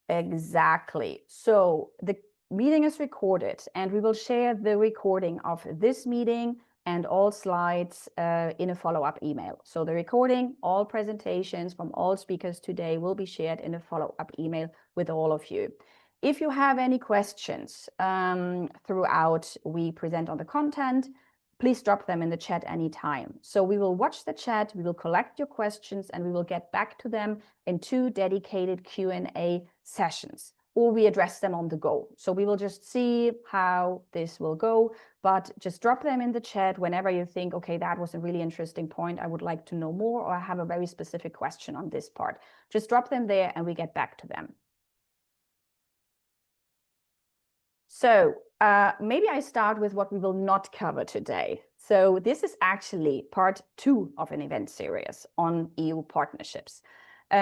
Exactly. So the meeting is recorded, and we will share the recording of this meeting and all slides in a follow-up email. So the recording, all presentations from all speakers today will be shared in a follow-up email with all of you. If you have any questions throughout we present on the content, please drop them in the chat anytime. So we will watch the chat, we will collect your questions, and we will get back to them in 2 dedicated Q&A sessions, or we address them on the go. So we will just see how this will go, but just drop them in the chat whenever you think, okay, that was a really interesting point, I would like to know more, or I have a very specific question on this part. Just drop them there and we get back to them. So maybe I start with what we will not cover today. So this is actually part 2 of an event series on EU partnerships.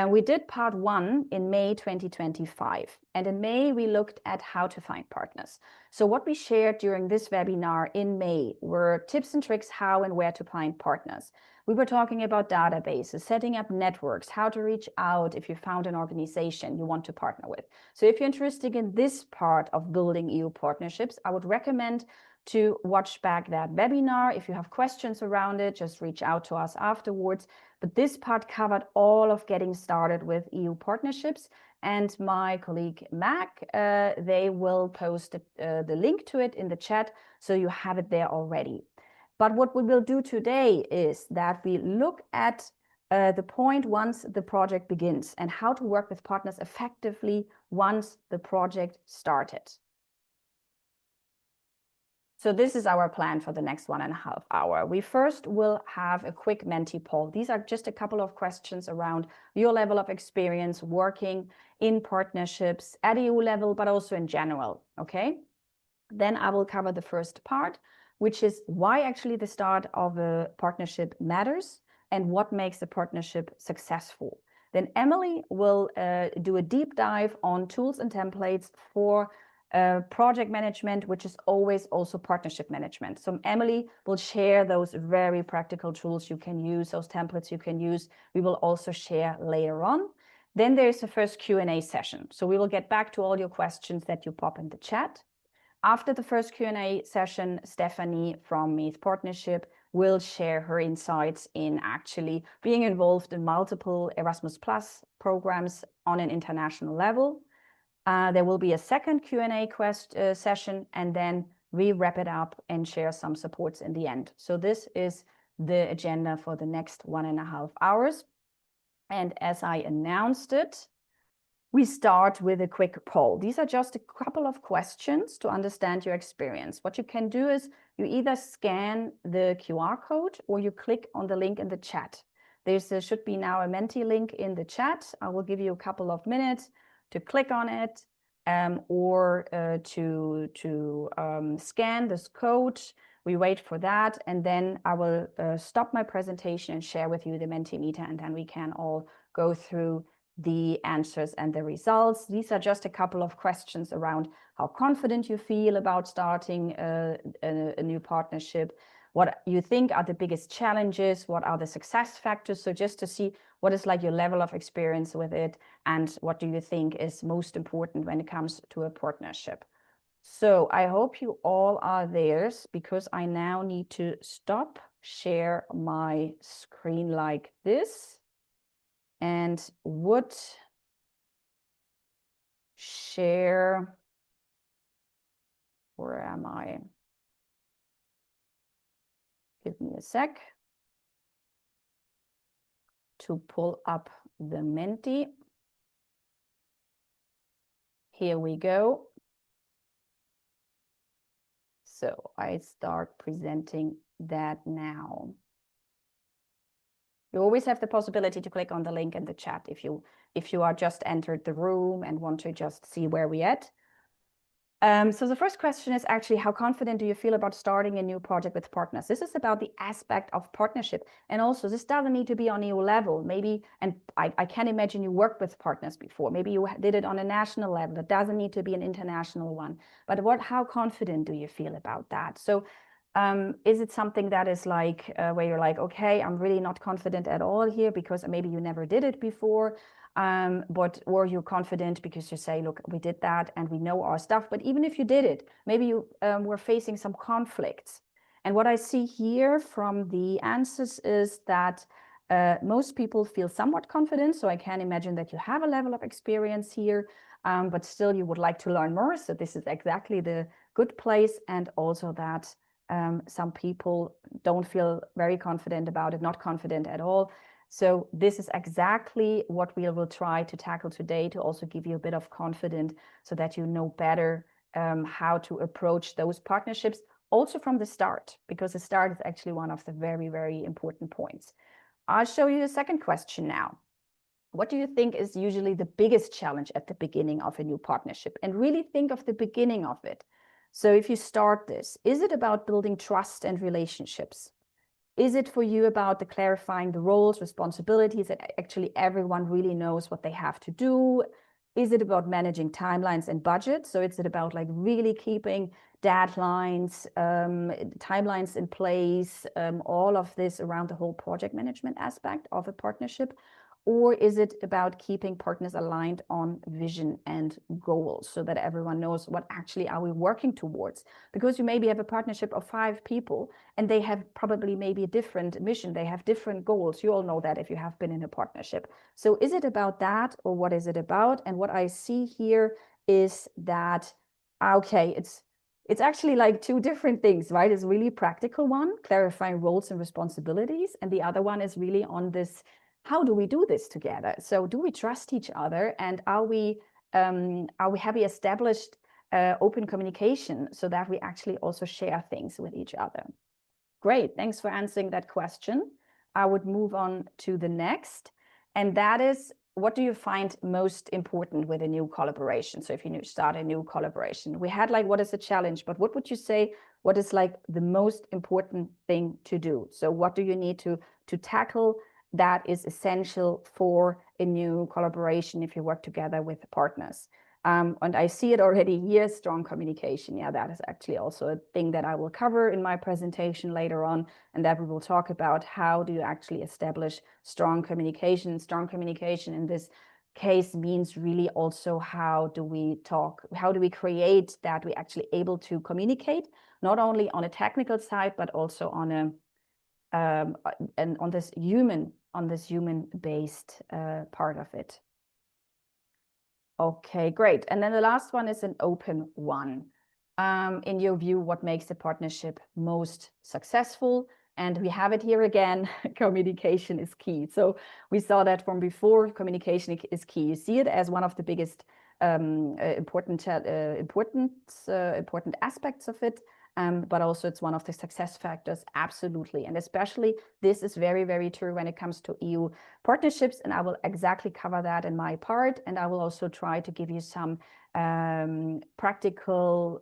We did part 1 in May 2025. And in May, we looked at how to find partners. So what we shared during this webinar in May were tips and tricks how and where to find partners. We were talking about databases, setting up networks, how to reach out if you found an organization you want to partner with. So if you're interested in this part of building EU partnerships, I would recommend to watch back that webinar. If you have questions around it, just reach out to us afterwards. But this part covered all of getting started with EU partnerships. And my colleague Mac, they will post the link to it in the chat, so you have it there already. But what we will do today is that we look at the point once the project begins and how to work with partners effectively once the project started. So this is our plan for the next 1.5 hours. We first will have a quick Menti poll. These are just a couple of questions around your level of experience working in partnerships at EU level, but also in general, okay? Then I will cover the first part, which is why actually the start of a partnership matters and what makes a partnership successful. Then Emily will do a deep dive on tools and templates for project management, which is always also partnership management. So Emily will share those very practical tools you can use, those templates you can use. We will also share later on. Then there's the first Q&A session. So we will get back to all your questions that you pop in the chat. After the first Q&A session, Stephanie from Meath Partnership will share her insights in actually being involved in multiple Erasmus Plus programs on an international level. There will be a second Q&A session, and then we wrap it up and share some supports in the end. So this is the agenda for the next 1.5 hours. And as I announced it, we start with a quick poll. These are just a couple of questions to understand your experience. What you can do is you either scan the QR code or you click on the link in the chat. There should be now a Menti link in the chat. I will give you a couple of minutes to click on it or to scan this code. We wait for that, and then I will stop my presentation and share with you the Mentimeter, and then we can all go through the answers and the results. These are just a couple of questions around how confident you feel about starting a new partnership, what you think are the biggest challenges, what are the success factors. So just to see what is like your level of experience with it, and what do you think is most important when it comes to a partnership. So I hope you all are there, because I now need to stop share my screen like this and would share, where am I? Give me a sec to pull up the Menti. Here we go. So I start presenting that now. You always have the possibility to click on the link in the chat if you are just entered the room and want to just see where we're at. So the first question is actually, how confident do you feel about starting a new project with partners? This is about the aspect of partnership. And also, this doesn't need to be on EU level. Maybe, and I can imagine you worked with partners before. Maybe you did it on a national level. It doesn't need to be an international one. But how confident do you feel about that? So is it something that is like where you're like, okay, I'm really not confident at all here because maybe you never did it before? but or you're confident because you say, look, we did that and we know our stuff. But even if you did it, maybe you were facing some conflicts. And what I see here from the answers is that most people feel somewhat confident. So I can imagine that you have a level of experience here, but still you would like to learn more. So this is exactly the good place. And also that some people don't feel very confident about it, not confident at all. So this is exactly what we will try to tackle today, to also give you a bit of confidence so that you know better how to approach those partnerships also from the start, because the start is actually one of the very, very important points. I'll show you the second question now. What do you think is usually the biggest challenge at the beginning of a new partnership? And really think of the beginning of it. So if you start this, is it about building trust and relationships? Is it for you about the clarifying the roles, responsibilities, that actually everyone really knows what they have to do? Is it about managing timelines and budgets? So is it about like really keeping deadlines, timelines in place, all of this around the whole project management aspect of a partnership? Or is it about keeping partners aligned on vision and goals so that everyone knows what actually are we working towards? Because you maybe have a partnership of 5 people and they have probably maybe a different mission. They have different goals. You all know that if you have been in a partnership. So is it about that, or what is it about? And what I see here is that, okay, it's actually like 2 different things, right? It's really practical one, clarifying roles and responsibilities. And the other one is really on this, how do we do this together? So do we trust each other? And have we established open communication so that we actually also share things with each other? Great, thanks for answering that question. I would move on to the next. And that is, what do you find most important with a new collaboration? So if you start a new collaboration, we had like, what is the challenge? But what would you say, what is like the most important thing to do? So what do you need to tackle that is essential for a new collaboration if you work together with partners? And I see it already here, strong communication. Yeah, that is actually also a thing that I will cover in my presentation later on, and that we will talk about how do you actually establish strong communication. Strong communication in this case means really also how do we talk, how do we create that we actually able to communicate, not only on a technical side, but also on a and on this human-based part of it. Okay, great. And then the last one is an open one. In your view, what makes a partnership most successful? And we have it here again, communication is key. So we saw that from before, communication is key. You see it as one of the biggest important aspects of it. But also it's one of the success factors, absolutely. And especially this is very, very true when it comes to EU partnerships. And I will exactly cover that in my part. And I will also try to give you some practical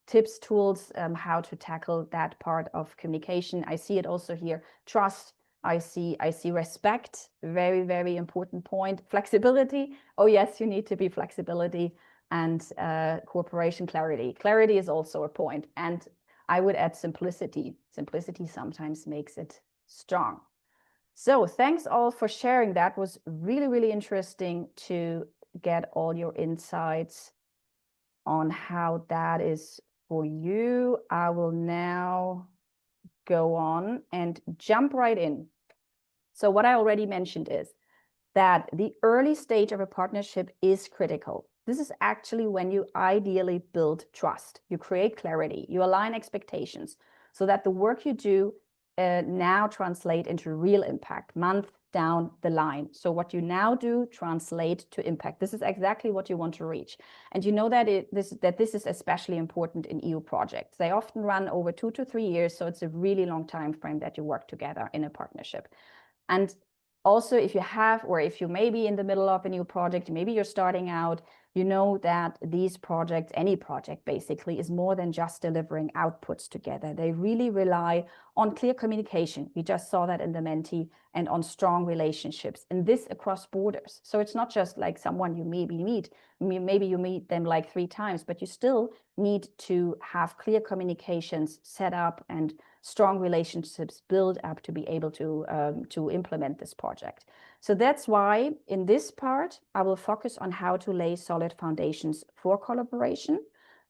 tips, tools, how to tackle that part of communication. I see it also here, trust. I see respect, very, very important point. Flexibility. Oh yes, you need to be flexibility. And cooperation, clarity. Clarity is also a point. And I would add simplicity. Simplicity sometimes makes it strong. So thanks all for sharing. That was really, really interesting to get all your insights on how that is for you. I will now go on and jump right in. So what I already mentioned is that the early stage of a partnership is critical. This is actually when you ideally build trust. You create clarity, you align expectations so that the work you do now translate into real impact month down the line. So what you now do translate to impact. This is exactly what you want to reach. And you know that this is especially important in EU projects. They often run over 2 to 3 years. So it's a really long time frame that you work together in a partnership. And also, if you have, or if you may be in the middle of a new project, maybe you're starting out, you know that these projects, any project basically, is more than just delivering outputs together. They really rely on clear communication. We just saw that in the Menti, and on strong relationships, and this across borders. So it's not just like someone you maybe you meet them like 3 times, but you still need to have clear communications set up and strong relationships built up to be able to implement this project. So that's why in this part, I will focus on how to lay solid foundations for collaboration,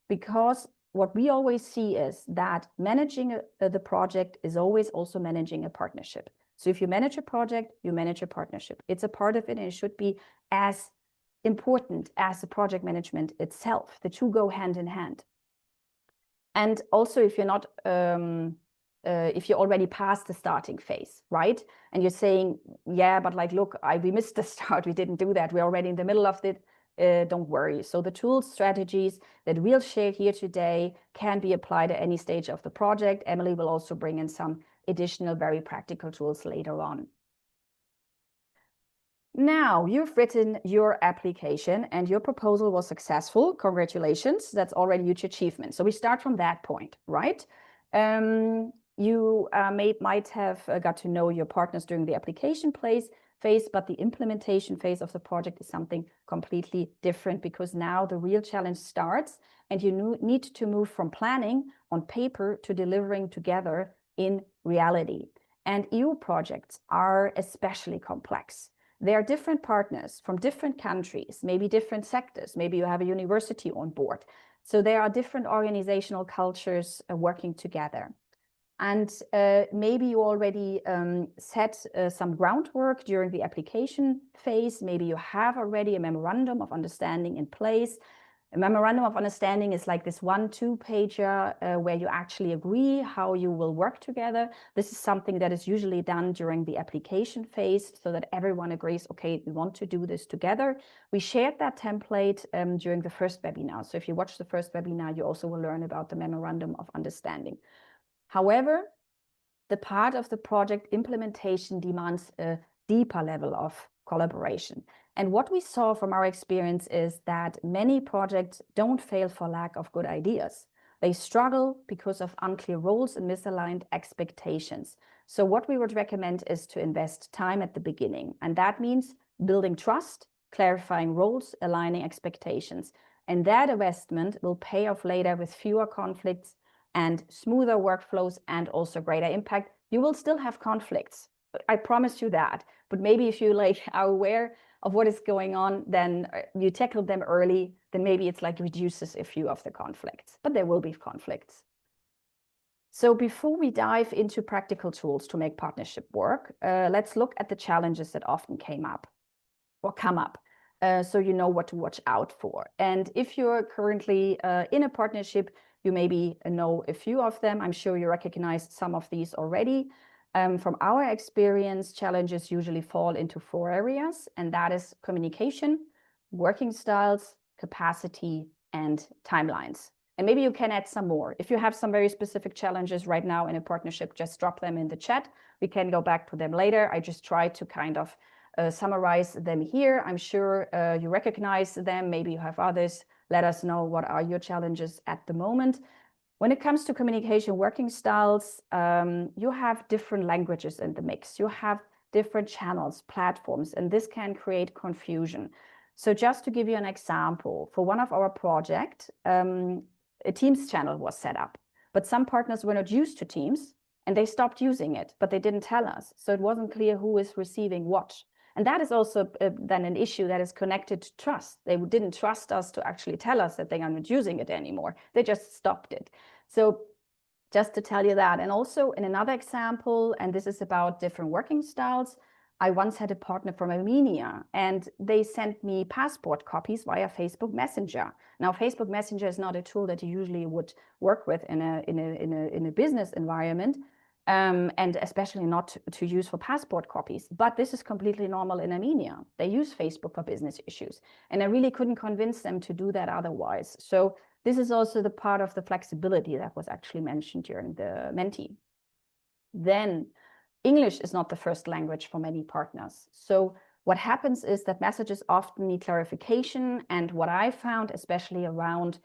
because what we always see is that managing the project is always also managing a partnership. So if you manage a project, you manage a partnership. It's a part of it, and it should be as important as the project management itself. The two go hand in hand. And also, if you're not, if you already passed the starting phase, right? And you're saying, yeah, but like, look, we missed the start. We didn't do that. We're already in the middle of it. Don't worry. So the tools, strategies that we'll share here today can be applied at any stage of the project. Emily will also bring in some additional very practical tools later on. Now you've written your application and your proposal was successful. Congratulations. That's already a huge achievement. So we start from that point, right? You might have got to know your partners during the application phase, but the implementation phase of the project is something completely different, because now the real challenge starts and you need to move from planning on paper to delivering together in reality. And EU projects are especially complex. There are different partners from different countries, maybe different sectors. Maybe you have a university on board. So there are different organizational cultures working together. And maybe you already set some groundwork during the application phase. Maybe you have already a memorandum of understanding in place. A memorandum of understanding is like this 1-2-pager where you actually agree how you will work together. This is something that is usually done during the application phase so that everyone agrees, okay, we want to do this together. We shared that template during the first webinar. So if you watch the first webinar, you also will learn about the memorandum of understanding. However, the part of the project implementation demands a deeper level of collaboration. And what we saw from our experience is that many projects don't fail for lack of good ideas. They struggle because of unclear roles and misaligned expectations. So what we would recommend is to invest time at the beginning. And that means building trust, clarifying roles, aligning expectations. And that investment will pay off later with fewer conflicts and smoother workflows and also greater impact. You will still have conflicts. I promise you that. But maybe if you are aware of what is going on, then you tackle them early, then maybe it's reduces a few of the conflicts, but there will be conflicts. So before we dive into practical tools to make partnership work, let's look at the challenges that often come up. So you know what to watch out for. And if you're currently in a partnership, you maybe know a few of them. I'm sure you recognize some of these already. From our experience, challenges usually fall into 4 areas, and that is communication, working styles, capacity, and timelines. And maybe you can add some more. If you have some very specific challenges right now in a partnership, just drop them in the chat. We can go back to them later. I just try to kind of summarize them here. I'm sure you recognize them. Maybe you have others. Let us know what are your challenges at the moment. When it comes to communication working styles, you have different languages in the mix. You have different channels, platforms, and this can create confusion. So just to give you an example, for one of our projects, a Teams channel was set up, but some partners were not used to Teams and they stopped using it, but they didn't tell us. So it wasn't clear who is receiving what. And that is also then an issue that is connected to trust. They didn't trust us to actually tell us that they are not using it anymore. They just stopped it. So just to tell you that. And also in another example, and this is about different working styles, I once had a partner from Armenia and they sent me passport copies via Facebook Messenger. Now, Facebook Messenger is not a tool that you usually would work with in a business environment. And especially not to use for passport copies. But this is completely normal in Armenia. They use Facebook for business issues. And I really couldn't convince them to do that otherwise. So this is also the part of the flexibility that was actually mentioned during the Menti. Then English is not the first language for many partners. So what happens is that messages often need clarification. And what I found, especially around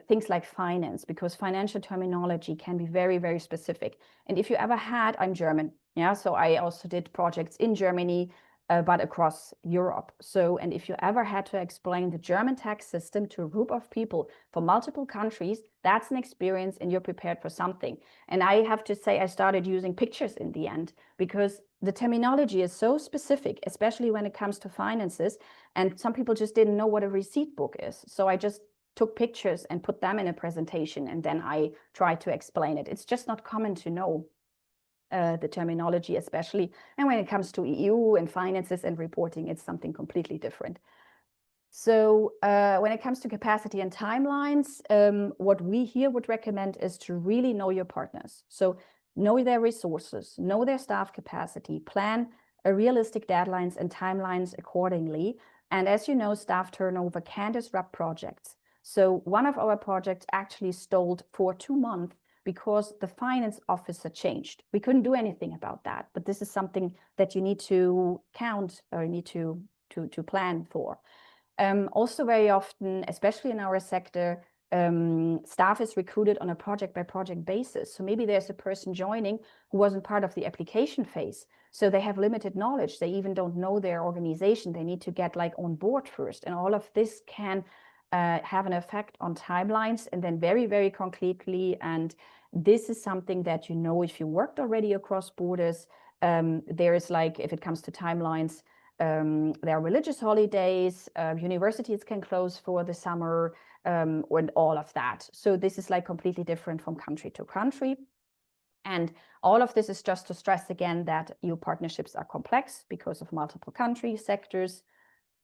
things like finance, because financial terminology can be very, very specific. And if you ever had, I'm German, yeah, so I also did projects in Germany, but across Europe. So, and if you ever had to explain the German tax system to a group of people from multiple countries, that's an experience and you're prepared for something. And I have to say, I started using pictures in the end, because the terminology is so specific, especially when it comes to finances. And some people just didn't know what a receipt book is. So I just took pictures and put them in a presentation, and then I tried to explain it. It's just not common to know the terminology, especially. And when it comes to EU and finances and reporting, it's something completely different. So when it comes to capacity and timelines, what we here would recommend is to really know your partners. So know their resources, know their staff capacity, plan a realistic deadlines and timelines accordingly. And as you know, staff turnover can disrupt projects. So one of our projects actually stalled for 2 months because the finance officer changed. We couldn't do anything about that, but this is something that you need to count or you need to plan for. Also very often, especially in our sector, staff is recruited on a project by project basis. So maybe there's a person joining who wasn't part of the application phase. So they have limited knowledge. They even don't know their organization. They need to get like on board first. And all of this can have an effect on timelines. And then very, very concretely, and this is something that, you know, if you worked already across borders, there is like, if it comes to timelines, there are religious holidays, universities can close for the summer, and all of that. So this is like completely different from country to country. And all of this is just to stress again that EU partnerships are complex because of multiple countries, sectors,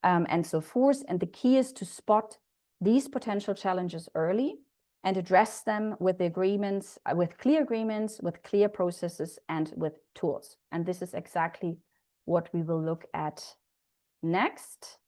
and so forth. And the key is to spot these potential challenges early and address them with the agreements, with clear processes, and with tools. And this is exactly what we will look at next,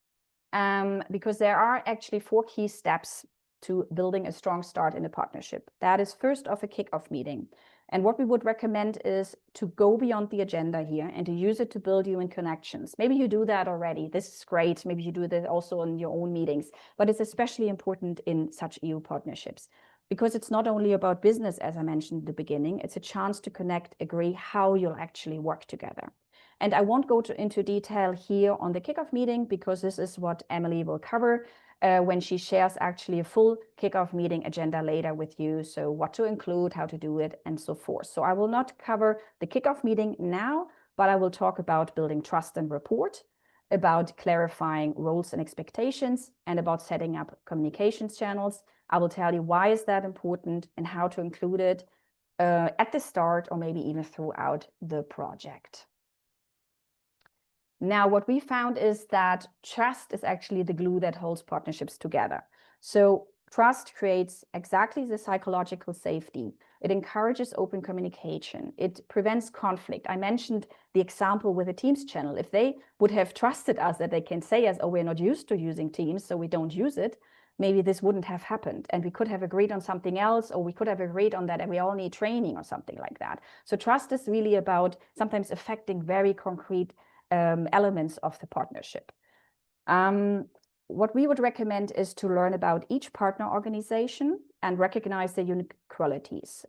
because there are actually 4 key steps to building a strong start in a partnership. That is first off a kickoff meeting. And what we would recommend is to go beyond the agenda here and to use it to build human connections. Maybe you do that already. This is great. Maybe you do that also in your own meetings, but it's especially important in such EU partnerships because it's not only about business, as I mentioned at the beginning, it's a chance to connect, agree how you'll actually work together. And I won't go into detail here on the kickoff meeting because this is what Emily will cover when she shares actually a full kickoff meeting agenda later with you. So what to include, how to do it, and so forth. So I will not cover the kickoff meeting now, but I will talk about building trust and rapport, about clarifying roles and expectations, and about setting up communications channels. I will tell you why is that important and how to include it at the start or maybe even throughout the project. Now, what we found is that trust is actually the glue that holds partnerships together. So trust creates exactly the psychological safety. It encourages open communication. It prevents conflict. I mentioned the example with the Teams channel. If they would have trusted us that they can say us, oh, we're not used to using Teams, so we don't use it, maybe this wouldn't have happened. And we could have agreed on something else, or we could have agreed on that and we all need training or something like that. So trust is really about sometimes affecting very concrete elements of the partnership. What we would recommend is to learn about each partner organization and recognize their unique qualities.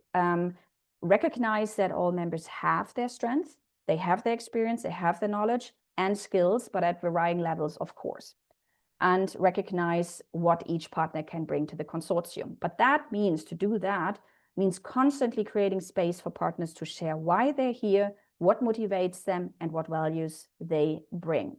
Recognize that all members have their strengths, they have their experience, they have the knowledge and skills, but at varying levels, of course. And recognize what each partner can bring to the consortium. But that means, to do that, means constantly creating space for partners to share why they're here, what motivates them, and what values they bring.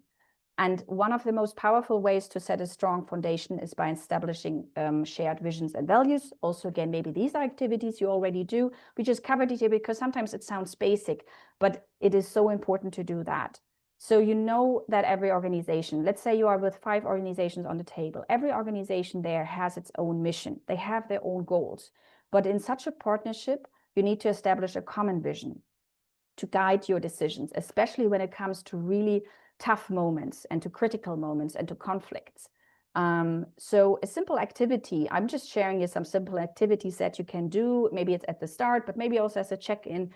And one of the most powerful ways to set a strong foundation is by establishing shared visions and values. Also, again, maybe these are activities you already do. We just covered it here because sometimes it sounds basic, but it is so important to do that. So you know that every organization, let's say you are with 5 organizations on the table, every organization there has its own mission. They have their own goals. But in such a partnership, you need to establish a common vision to guide your decisions, especially when it comes to really tough moments and to critical moments and to conflicts. So a simple activity, I'm just sharing you some simple activities that you can do. Maybe it's at the start, but maybe also as a check-in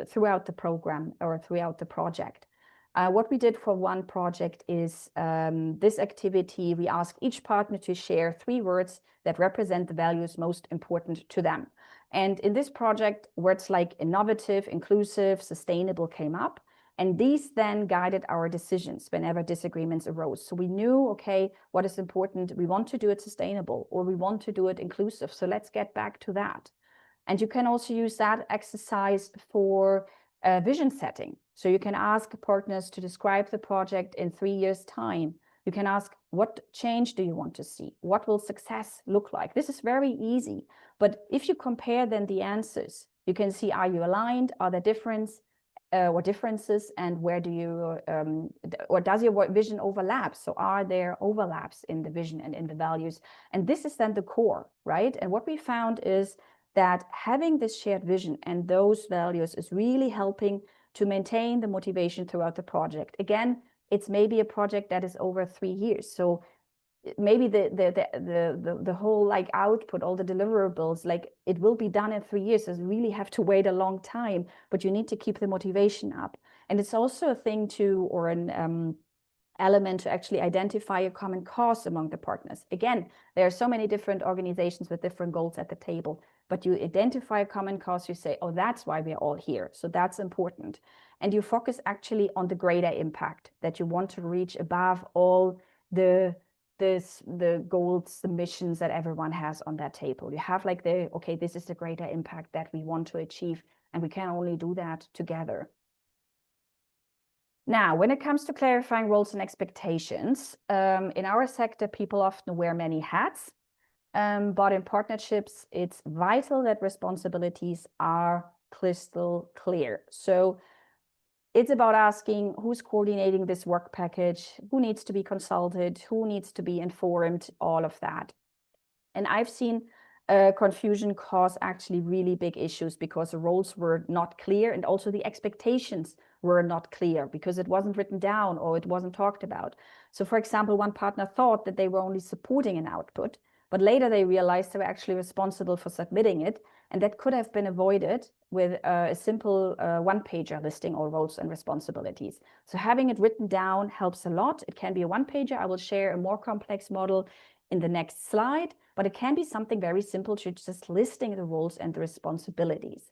throughout the program or throughout the project. What we did for one project is this activity, we asked each partner to share 3 words that represent the values most important to them. And in this project, words like innovative, inclusive, sustainable came up. And these then guided our decisions whenever disagreements arose. So we knew, okay, what is important? We want to do it sustainable, or we want to do it inclusive. So let's get back to that. And you can also use that exercise for vision setting. So you can ask partners to describe the project in 3 years' time. You can ask, what change do you want to see? What will success look like? This is very easy. But if you compare then the answers, you can see, are you aligned? Are there differences? And where do you, or does your vision overlap? So are there overlaps in the vision and in the values? And this is then the core, right? And what we found is that having this shared vision and those values is really helping to maintain the motivation throughout the project. Again, it's maybe a project that is over 3 years. So maybe the whole like output, all the deliverables, like it will be done in 3 years. So you really have to wait a long time, but you need to keep the motivation up. And it's also a thing to, or an element to actually identify a common cause among the partners. Again, there are so many different organizations with different goals at the table, but you identify a common cause, you say, oh, that's why we're all here. So that's important. And you focus actually on the greater impact that you want to reach above all the goals, the missions that everyone has on that table. You have like okay, this is the greater impact that we want to achieve, and we can only do that together. Now, when it comes to clarifying roles and expectations, in our sector, people often wear many hats, but in partnerships, it's vital that responsibilities are crystal clear. So it's about asking who's coordinating this work package, who needs to be consulted, who needs to be informed, all of that. And I've seen confusion cause actually really big issues because the roles were not clear, and also the expectations were not clear because it wasn't written down or it wasn't talked about. So for example, one partner thought that they were only supporting an output, but later they realized they were actually responsible for submitting it. And that could have been avoided with a simple one-pager listing all roles and responsibilities. So having it written down helps a lot. It can be a one-pager. I will share a more complex model in the next slide, but it can be something very simple to just listing the roles and the responsibilities.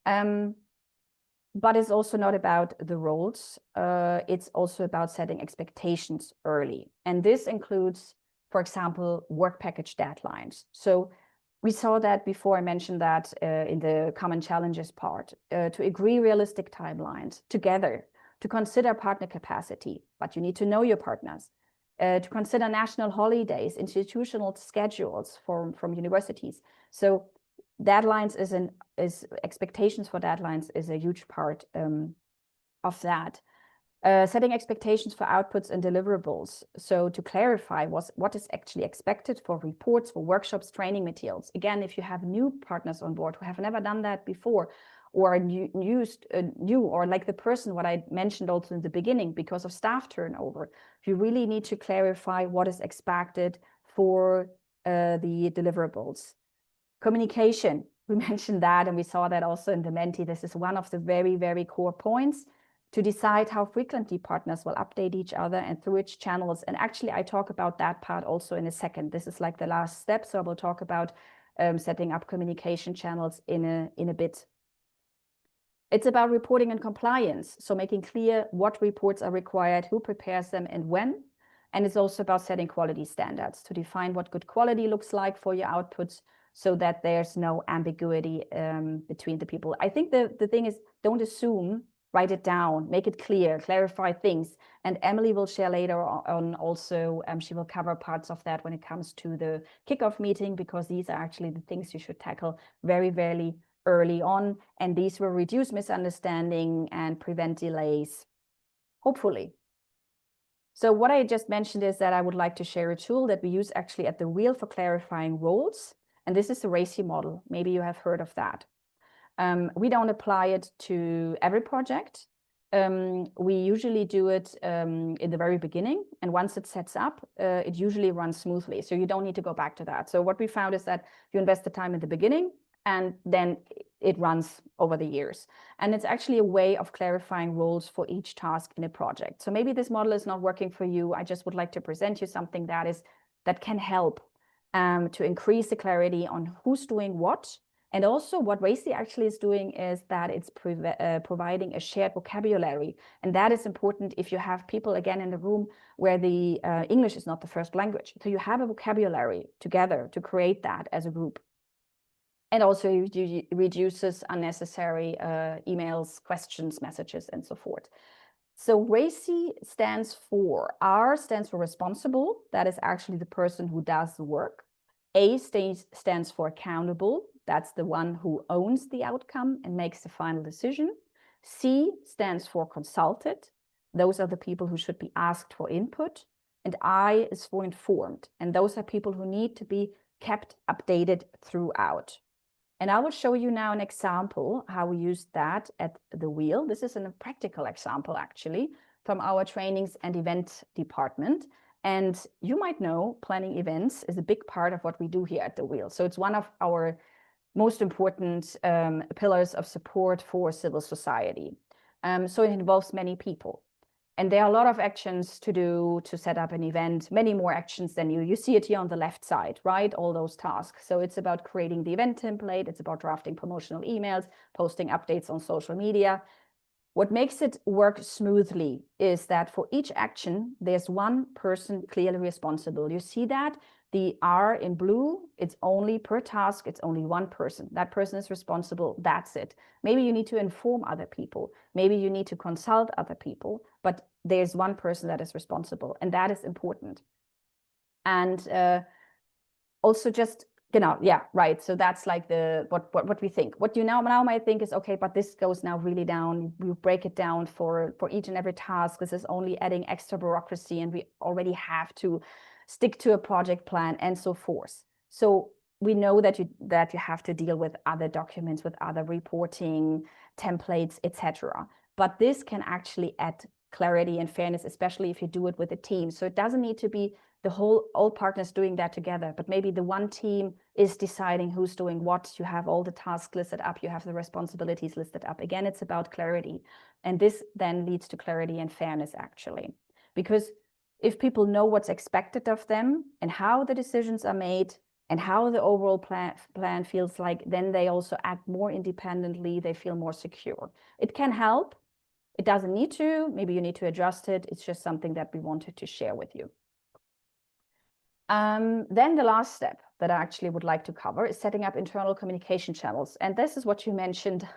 But it's also not about the roles. It's also about setting expectations early. And this includes, for example, work package deadlines. So we saw that before. I mentioned that in the common challenges part, to agree realistic timelines together, to consider partner capacity, but you need to know your partners, to consider national holidays, institutional schedules from universities. So deadlines is expectations for deadlines is a huge part of that. Setting expectations for outputs and deliverables. So to clarify what is actually expected for reports, for workshops, training materials. Again, if you have new partners on board who have never done that before, or new, or like the person, what I mentioned also in the beginning, because of staff turnover, you really need to clarify what is expected for the deliverables. Communication, we mentioned that, and we saw that also in the Menti. This is one of the very, very core points, to decide how frequently partners will update each other and through which channels. And actually, I talk about that part also in a second. This is like the last step. So I will talk about setting up communication channels in a bit. It's about reporting and compliance. So making clear what reports are required, who prepares them and when. And it's also about setting quality standards to define what good quality looks like for your outputs, so that there's no ambiguity between the people. I think the thing is, don't assume, write it down, make it clear, clarify things. And Emily will share later on also, she will cover parts of that when it comes to the kickoff meeting, because these are actually the things you should tackle very, very early on. And these will reduce misunderstanding and prevent delays, hopefully. So what I just mentioned is that I would like to share a tool that we use actually at the wheel for clarifying roles. And this is the RACI model. Maybe you have heard of that. We don't apply it to every project. We usually do it in the very beginning. And once it sets up, it usually runs smoothly. So you don't need to go back to that. So what we found is that you invest the time in the beginning, and then it runs over the years. And it's actually a way of clarifying roles for each task in a project. So maybe this model is not working for you. I just would like to present you something that can help to increase the clarity on who's doing what. And also what RACI actually is doing is that it's providing a shared vocabulary. And that is important if you have people, again, in the room where the English is not the first language. So you have a vocabulary together to create that as a group. And also it reduces unnecessary emails, questions, messages, and so forth. So RACI stands for, R stands for responsible. That is actually the person who does the work. A stands for accountable. That's the one who owns the outcome and makes the final decision. C stands for consulted. Those are the people who should be asked for input. And I is for informed. And those are people who need to be kept updated throughout. And I will show you now an example how we use that at the wheel. This is a practical example, actually, from our trainings and event department. And you might know planning events is a big part of what we do here at the wheel. So it's one of our most important pillars of support for civil society. So it involves many people. And there are a lot of actions to do to set up an event, many more actions than you see it here on the left side, right? All those tasks. So it's about creating the event template. It's about drafting promotional emails, posting updates on social media. What makes it work smoothly is that for each action, there's one person clearly responsible. You see that? The R in blue, it's only per task, it's only one person. That person is responsible, that's it. Maybe you need to inform other people. Maybe you need to consult other people, but there's one person that is responsible, and that is important. And also just, yeah, right. So that's like what we think. What you now might think is, okay, but this goes now really down. We break it down for each and every task. This is only adding extra bureaucracy, and we already have to stick to a project plan and so forth. So we know that you have to deal with other documents, with other reporting templates, etc. But this can actually add clarity and fairness, especially if you do it with a team. So it doesn't need to be all partners doing that together, but maybe the one team is deciding who's doing what. You have all the tasks listed up, you have the responsibilities listed up. Again, it's about clarity. And this then leads to clarity and fairness, actually. Because if people know what's expected of them and how the decisions are made and how the overall plan feels like, then they also act more independently, they feel more secure. It can help. It doesn't need to. Maybe you need to adjust it. It's just something that we wanted to share with you. Then the last step that I actually would like to cover is setting up internal communication channels. And this is what you mentioned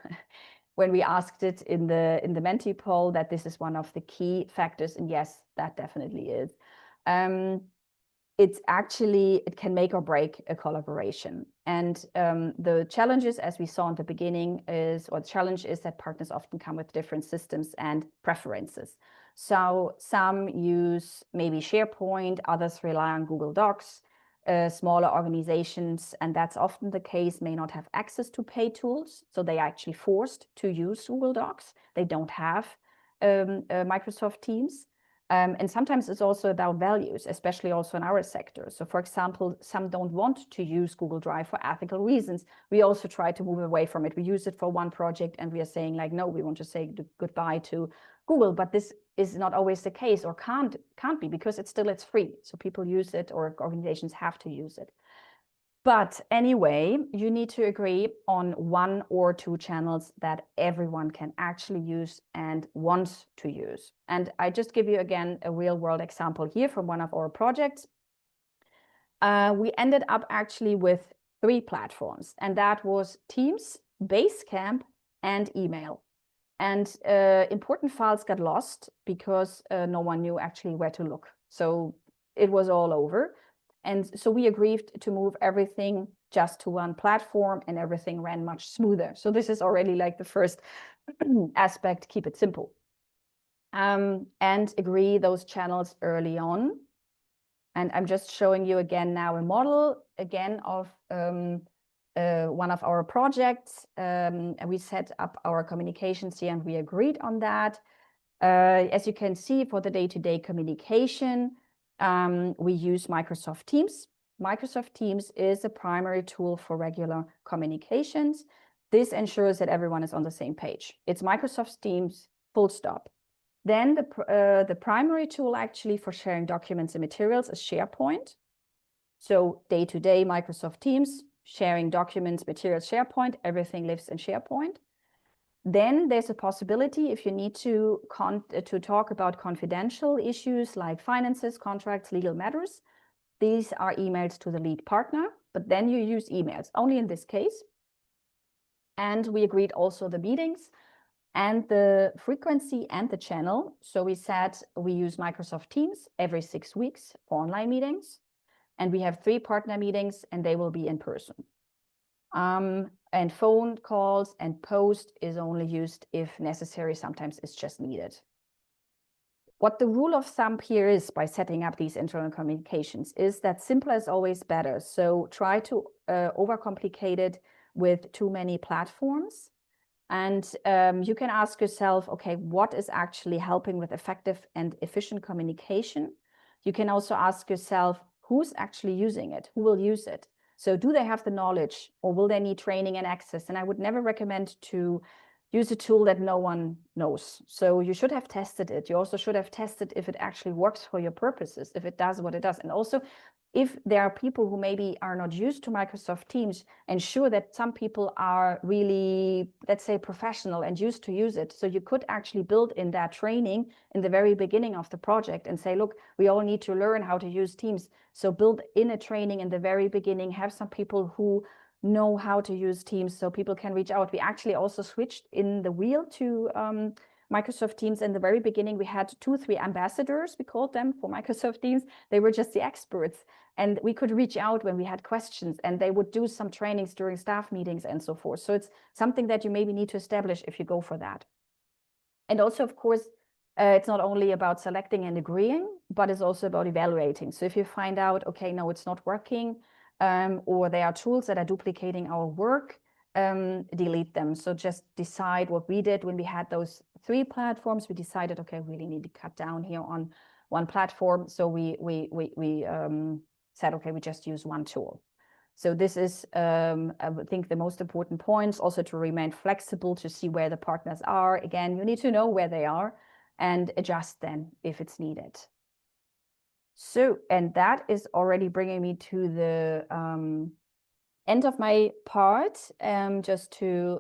when we asked it in the Mentee poll, that this is one of the key factors. And yes, that definitely is. It can make or break a collaboration. And the challenges, as we saw in the beginning, the challenge is that partners often come with different systems and preferences. So some use maybe SharePoint, others rely on Google Docs, smaller organizations, and that's often the case, may not have access to paid tools. So they are actually forced to use Google Docs. They don't have Microsoft Teams. And sometimes it's also about values, especially also in our sector. So for example, some don't want to use Google Drive for ethical reasons. We also try to move away from it. We use it for one project and we are saying like, no, we want to say goodbye to Google, but this is not always the case, or can't be, because it's free. So people use it, or organizations have to use it. But anyway, you need to agree on one or two channels that everyone can actually use and wants to use. And I just give you again a real world example here from one of our projects. We ended up actually with 3 platforms, and that was Teams, Basecamp, and email. And important files got lost because no one knew actually where to look. So it was all over. And so we agreed to move everything just to one platform, and everything ran much smoother. So this is already like the first aspect, keep it simple. And agree those channels early on. And I'm just showing you again now a model again of one of our projects. And we set up our communications here and we agreed on that. As you can see, for the day-to-day communication, we use Microsoft Teams. Microsoft Teams is a primary tool for regular communications. This ensures that everyone is on the same page. It's Microsoft Teams, full stop. Then the primary tool actually for sharing documents and materials is SharePoint. So day-to-day Microsoft Teams, sharing documents, materials, SharePoint, everything lives in SharePoint. Then there's a possibility, if you need to talk about confidential issues like finances, contracts, legal matters, these are emailed to the lead partner, but then you use emails. Only in this case, And we agreed also the meetings and the frequency and the channel. So we said we use Microsoft Teams every 6 weeks for online meetings. And we have 3 partner meetings and they will be in person. And phone calls and post is only used if necessary. Sometimes it's just needed. What the rule of thumb here is by setting up these internal communications is that simpler is always better. So try to overcomplicate it with too many platforms. And you can ask yourself, okay, what is actually helping with effective and efficient communication? You can also ask yourself, who's actually using it? Who will use it? So do they have the knowledge or will they need training and access? And I would never recommend to use a tool that no one knows. So you should have tested it. You also should have tested if it actually works for your purposes, if it does what it does. And also, if there are people who maybe are not used to Microsoft Teams, ensure that some people are really, let's say, professional and used to use it. So you could actually build in that training in the very beginning of the project and say, look, we all need to learn how to use Teams. So build in a training in the very beginning, have some people who know how to use Teams so people can reach out. We actually also switched in the wheel to Microsoft Teams. In the very beginning, we had 2, 3 ambassadors, we called them, for Microsoft Teams. They were just the experts. And we could reach out when we had questions and they would do some trainings during staff meetings and so forth. So it's something that you maybe need to establish if you go for that. And also, of course, it's not only about selecting and agreeing, but it's also about evaluating. So if you find out, okay, no, it's not working, or there are tools that are duplicating our work, delete them. So just decide what we did when we had those 3 platforms. We decided, okay, we really need to cut down here on one platform. So we said, okay, we just use one tool. So this is, I think, the most important points, also to remain flexible, to see where the partners are. Again, you need to know where they are and adjust then if it's needed. So, and that is already bringing me to the end of my part. Just to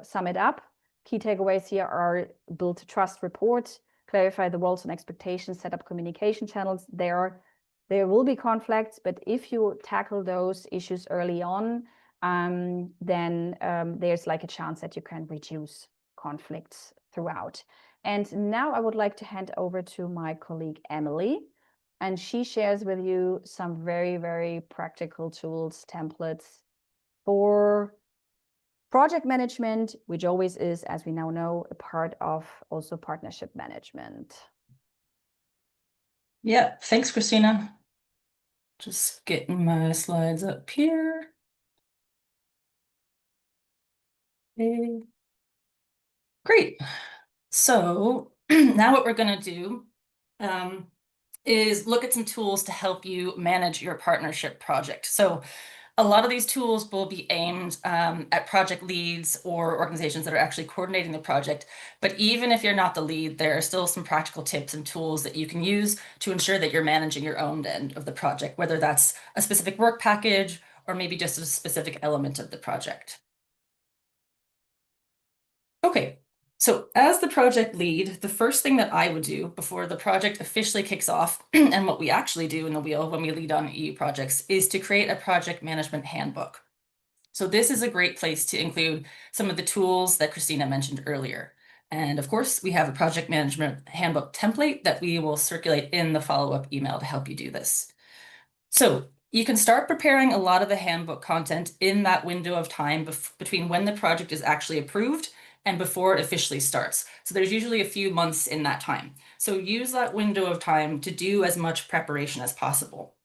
sum it up, key takeaways here are: build trust report, clarify the roles and expectations, set up communication channels. There will be conflicts, but if you tackle those issues early on, then there's like a chance that you can reduce conflicts throughout. And now I would like to hand over to my colleague, Emily, and she shares with you some very, very practical tools, templates for project management, which always is, as we now know, a part of also partnership management. Yeah, thanks, Christina. Just getting my slides up here. Okay. Great. So now what we're going to do is look at some tools to help you manage your partnership project. So a lot of these tools will be aimed at project leads or organizations that are actually coordinating the project. But even if you're not the lead, there are still some practical tips and tools that you can use to ensure that you're managing your own end of the project, whether that's a specific work package or maybe just a specific element of the project. Okay, so as the project lead, the first thing that I would do before the project officially kicks off, and what we actually do in the wheel when we lead on EU projects, is to create a project management handbook. So this is a great place to include some of the tools that Christina mentioned earlier. And of course, we have a project management handbook template that we will circulate in the follow-up email to help you do this. So you can start preparing a lot of the handbook content in that window of time between when the project is actually approved and before it officially starts. So there's usually a few months in that time. So use that window of time to do as much preparation as possible.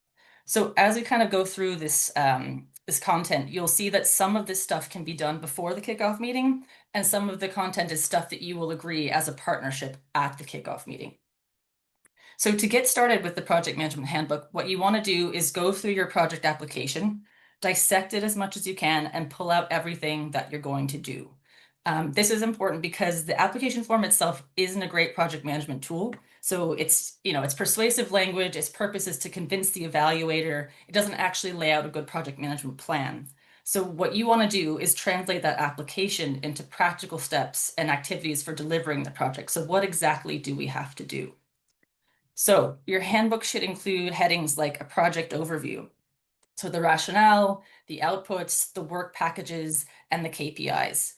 So as we kind of go through this, this content, you'll see that some of this stuff can be done before the kickoff meeting, and some of the content is stuff that you will agree as a partnership at the kickoff meeting. So to get started with the project management handbook, what you want to do is go through your project application, dissect it as much as you can, and pull out everything that you're going to do. This is important because the application form itself isn't a great project management tool. So it's persuasive language. Its purpose is to convince the evaluator. It doesn't actually lay out a good project management plan. So what you want to do is translate that application into practical steps and activities for delivering the project. So what exactly do we have to do? So your handbook should include headings like a project overview. So the rationale, the outputs, the work packages, and the KPIs.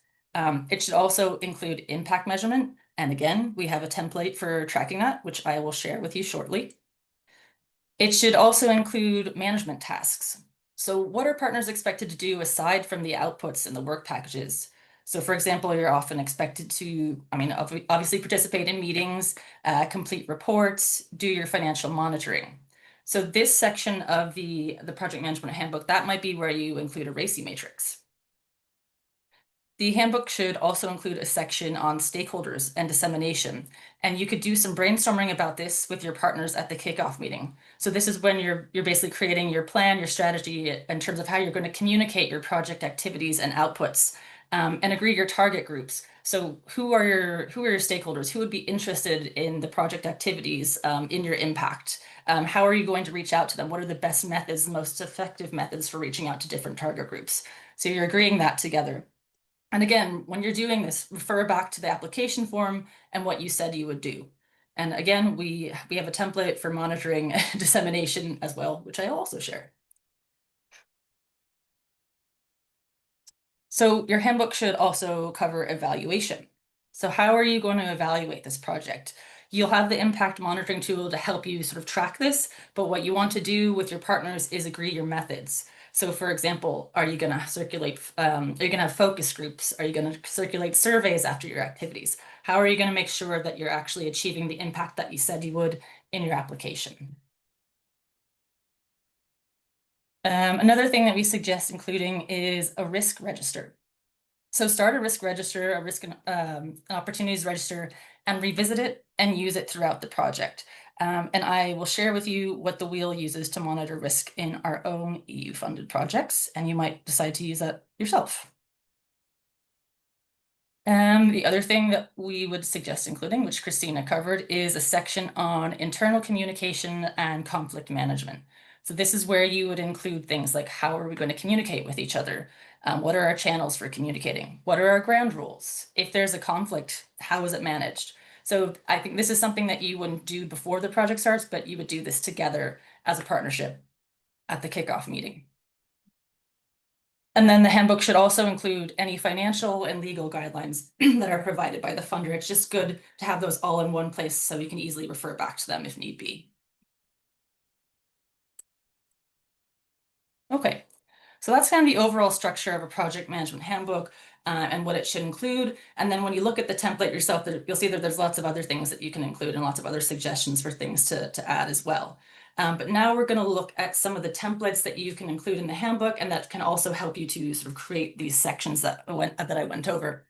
It should also include impact measurement. And again, we have a template for tracking that, which I will share with you shortly. It should also include management tasks. So what are partners expected to do aside from the outputs and the work packages? So for example, you're often expected to, obviously participate in meetings, complete reports, do your financial monitoring. So this section of the project management handbook, that might be where you include a RACI matrix. The handbook should also include a section on stakeholders and dissemination, and you could do some brainstorming about this with your partners at the kickoff meeting. So this is when you're basically creating your plan, your strategy in terms of how you're going to communicate your project activities and outputs, and agree your target groups. So who are your stakeholders? Who would be interested in the project activities, in your impact? How are you going to reach out to them? What are the best methods, most effective methods for reaching out to different target groups? So you're agreeing that together. And again, when you're doing this, refer back to the application form and what you said you would do. And again, we have a template for monitoring dissemination as well, which I also share. So your handbook should also cover evaluation. So how are you going to evaluate this project? You'll have the impact monitoring tool to help you sort of track this, but what you want to do with your partners is agree your methods. So for example, are you going to circulate, are you going to have focus groups? Are you going to circulate surveys after your activities? How are you going to make sure that you're actually achieving the impact that you said you would in your application? Another thing that we suggest including is a risk register. So start a risk register, a risk an opportunities register, and revisit it and use it throughout the project. And I will share with you what the wheel uses to monitor risk in our own EU-funded projects, and you might decide to use that yourself. The other thing that we would suggest including, which Christina covered, is a section on internal communication and conflict management. So this is where you would include things like how are we going to communicate with each other? What are our channels for communicating? What are our ground rules? If there's a conflict, how is it managed? So I think this is something that you wouldn't do before the project starts, but you would do this together as a partnership at the kickoff meeting. And then the handbook should also include any financial and legal guidelines that are provided by the funder. It's just good to have those all in one place so you can easily refer back to them if need be. Okay, so that's kind of the overall structure of a project management handbook and what it should include. And then when you look at the template yourself, you'll see that there's lots of other things that you can include and lots of other suggestions for things to add as well. But now we're going to look at some of the templates that you can include in the handbook and that can also help you to sort of create these sections that I went over.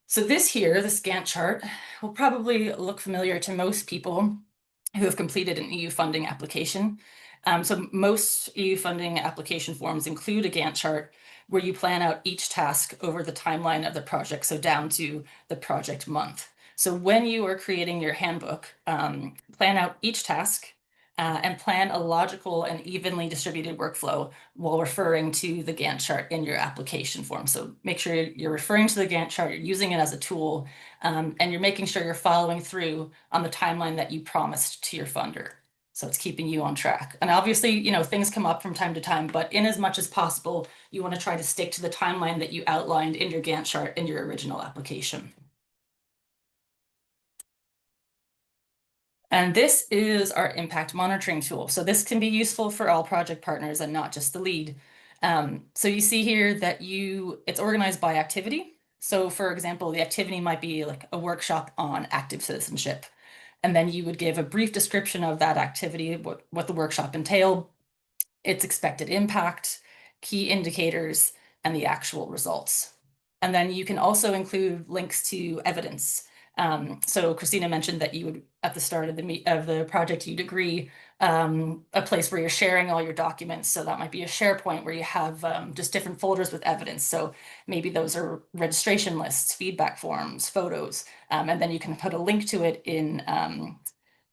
So this Gantt chart will probably look familiar to most people who have completed an EU funding application. So most EU funding application forms include a Gantt chart where you plan out each task over the timeline of the project, so down to the project month. So when you are creating your handbook, plan out each task and plan a logical and evenly distributed workflow while referring to the Gantt chart in your application form. So make sure you're referring to the Gantt chart, you're using it as a tool, and you're making sure you're following through on the timeline that you promised to your funder. So it's keeping you on track. And obviously, things come up from time to time, but in as much as possible, you want to try to stick to the timeline that you outlined in your Gantt chart in your original application. And this is our impact monitoring tool. So this can be useful for all project partners and not just the lead. So you see here that it's organized by activity. So for example, the activity might be like a workshop on active citizenship. And then you would give a brief description of that activity, what the workshop entailed, its expected impact, key indicators, and the actual results. And then you can also include links to evidence. So Christina mentioned that you would, at the start of the project, you'd agree a place where you're sharing all your documents. So that might be a SharePoint where you have just different folders with evidence. So maybe those are registration lists, feedback forms, photos, and then you can put a link to it in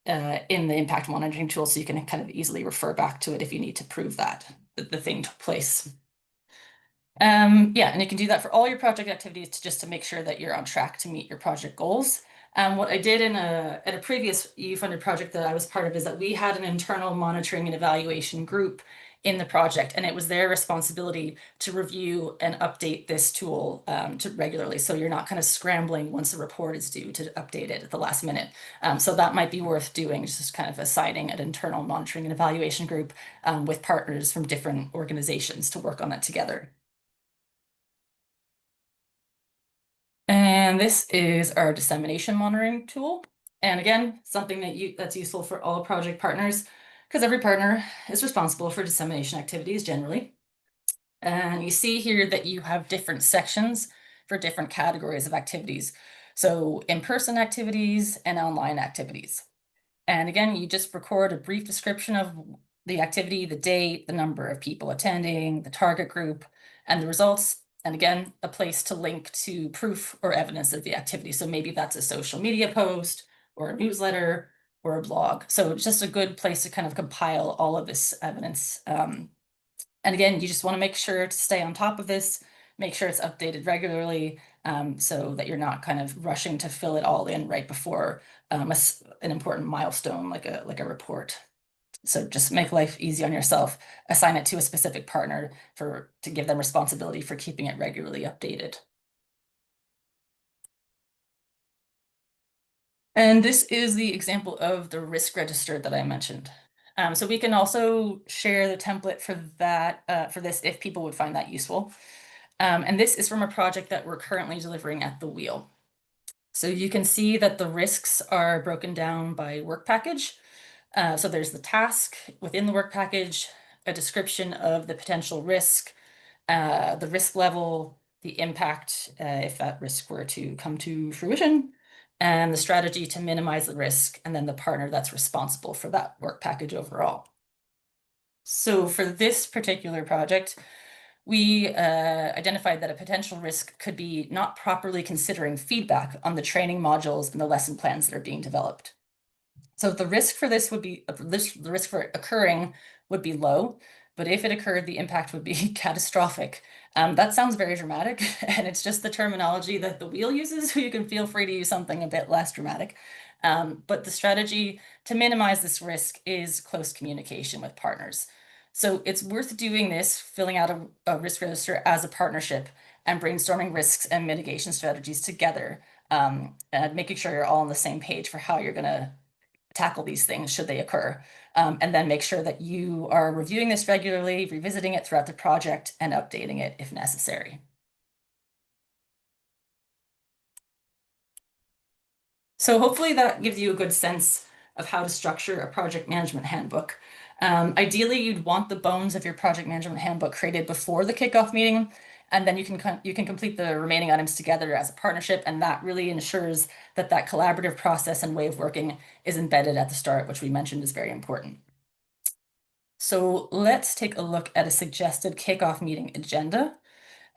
the impact monitoring tool, so you can kind of easily refer back to it if you need to prove that the thing took place. Yeah, and you can do that for all your project activities just to make sure that you're on track to meet your project goals. What I did in a previous EU-funded project that I was part of is that we had an internal monitoring and evaluation group in the project, and it was their responsibility to review and update this tool to regularly. So you're not kind of scrambling once a report is due to update it at the last minute. So that might be worth doing, just kind of assigning an internal monitoring and evaluation group with partners from different organizations to work on it together. And this is our dissemination monitoring tool. And again, something that's useful for all project partners, because every partner is responsible for dissemination activities generally. And you see here that you have different sections for different categories of activities. So in-person activities and online activities. And again, you just record a brief description of the activity, the date, the number of people attending, the target group, and the results. And again, a place to link to proof or evidence of the activity. So maybe that's a social media post or a newsletter or a blog. So it's just a good place to kind of compile all of this evidence. And again, you just want to make sure to stay on top of this, make sure it's updated regularly, so that you're not kind of rushing to fill it all in right before an important milestone like a report. So just make life easy on yourself, assign it to a specific partner to give them responsibility for keeping it regularly updated. And this is the example of the risk register that I mentioned. So we can also share the template for that for this if people would find that useful. And this is from a project that we're currently delivering at the wheel. So you can see that the risks are broken down by work package. So there's the task within the work package, a description of the potential risk, the risk level, the impact if that risk were to come to fruition, and the strategy to minimize the risk, and then the partner that's responsible for that work package overall. So for this particular project, we identified that a potential risk could be not properly considering feedback on the training modules and the lesson plans that are being developed. So the risk for this would be, the risk for it occurring would be low, but if it occurred, the impact would be catastrophic. That sounds very dramatic, and it's just the terminology that the wheel uses, so you can feel free to use something a bit less dramatic. But the strategy to minimize this risk is close communication with partners. So it's worth doing this, filling out a risk register as a partnership and brainstorming risks and mitigation strategies together, and making sure you're all on the same page for how you're going to tackle these things should they occur. And then make sure that you are reviewing this regularly, revisiting it throughout the project, and updating it if necessary. So hopefully that gives you a good sense of how to structure a project management handbook. Ideally, you'd want the bones of your project management handbook created before the kickoff meeting, and then you can complete the remaining items together as a partnership, and that really ensures that that collaborative process and way of working is embedded at the start, which we mentioned is very important. So let's take a look at a suggested kickoff meeting agenda.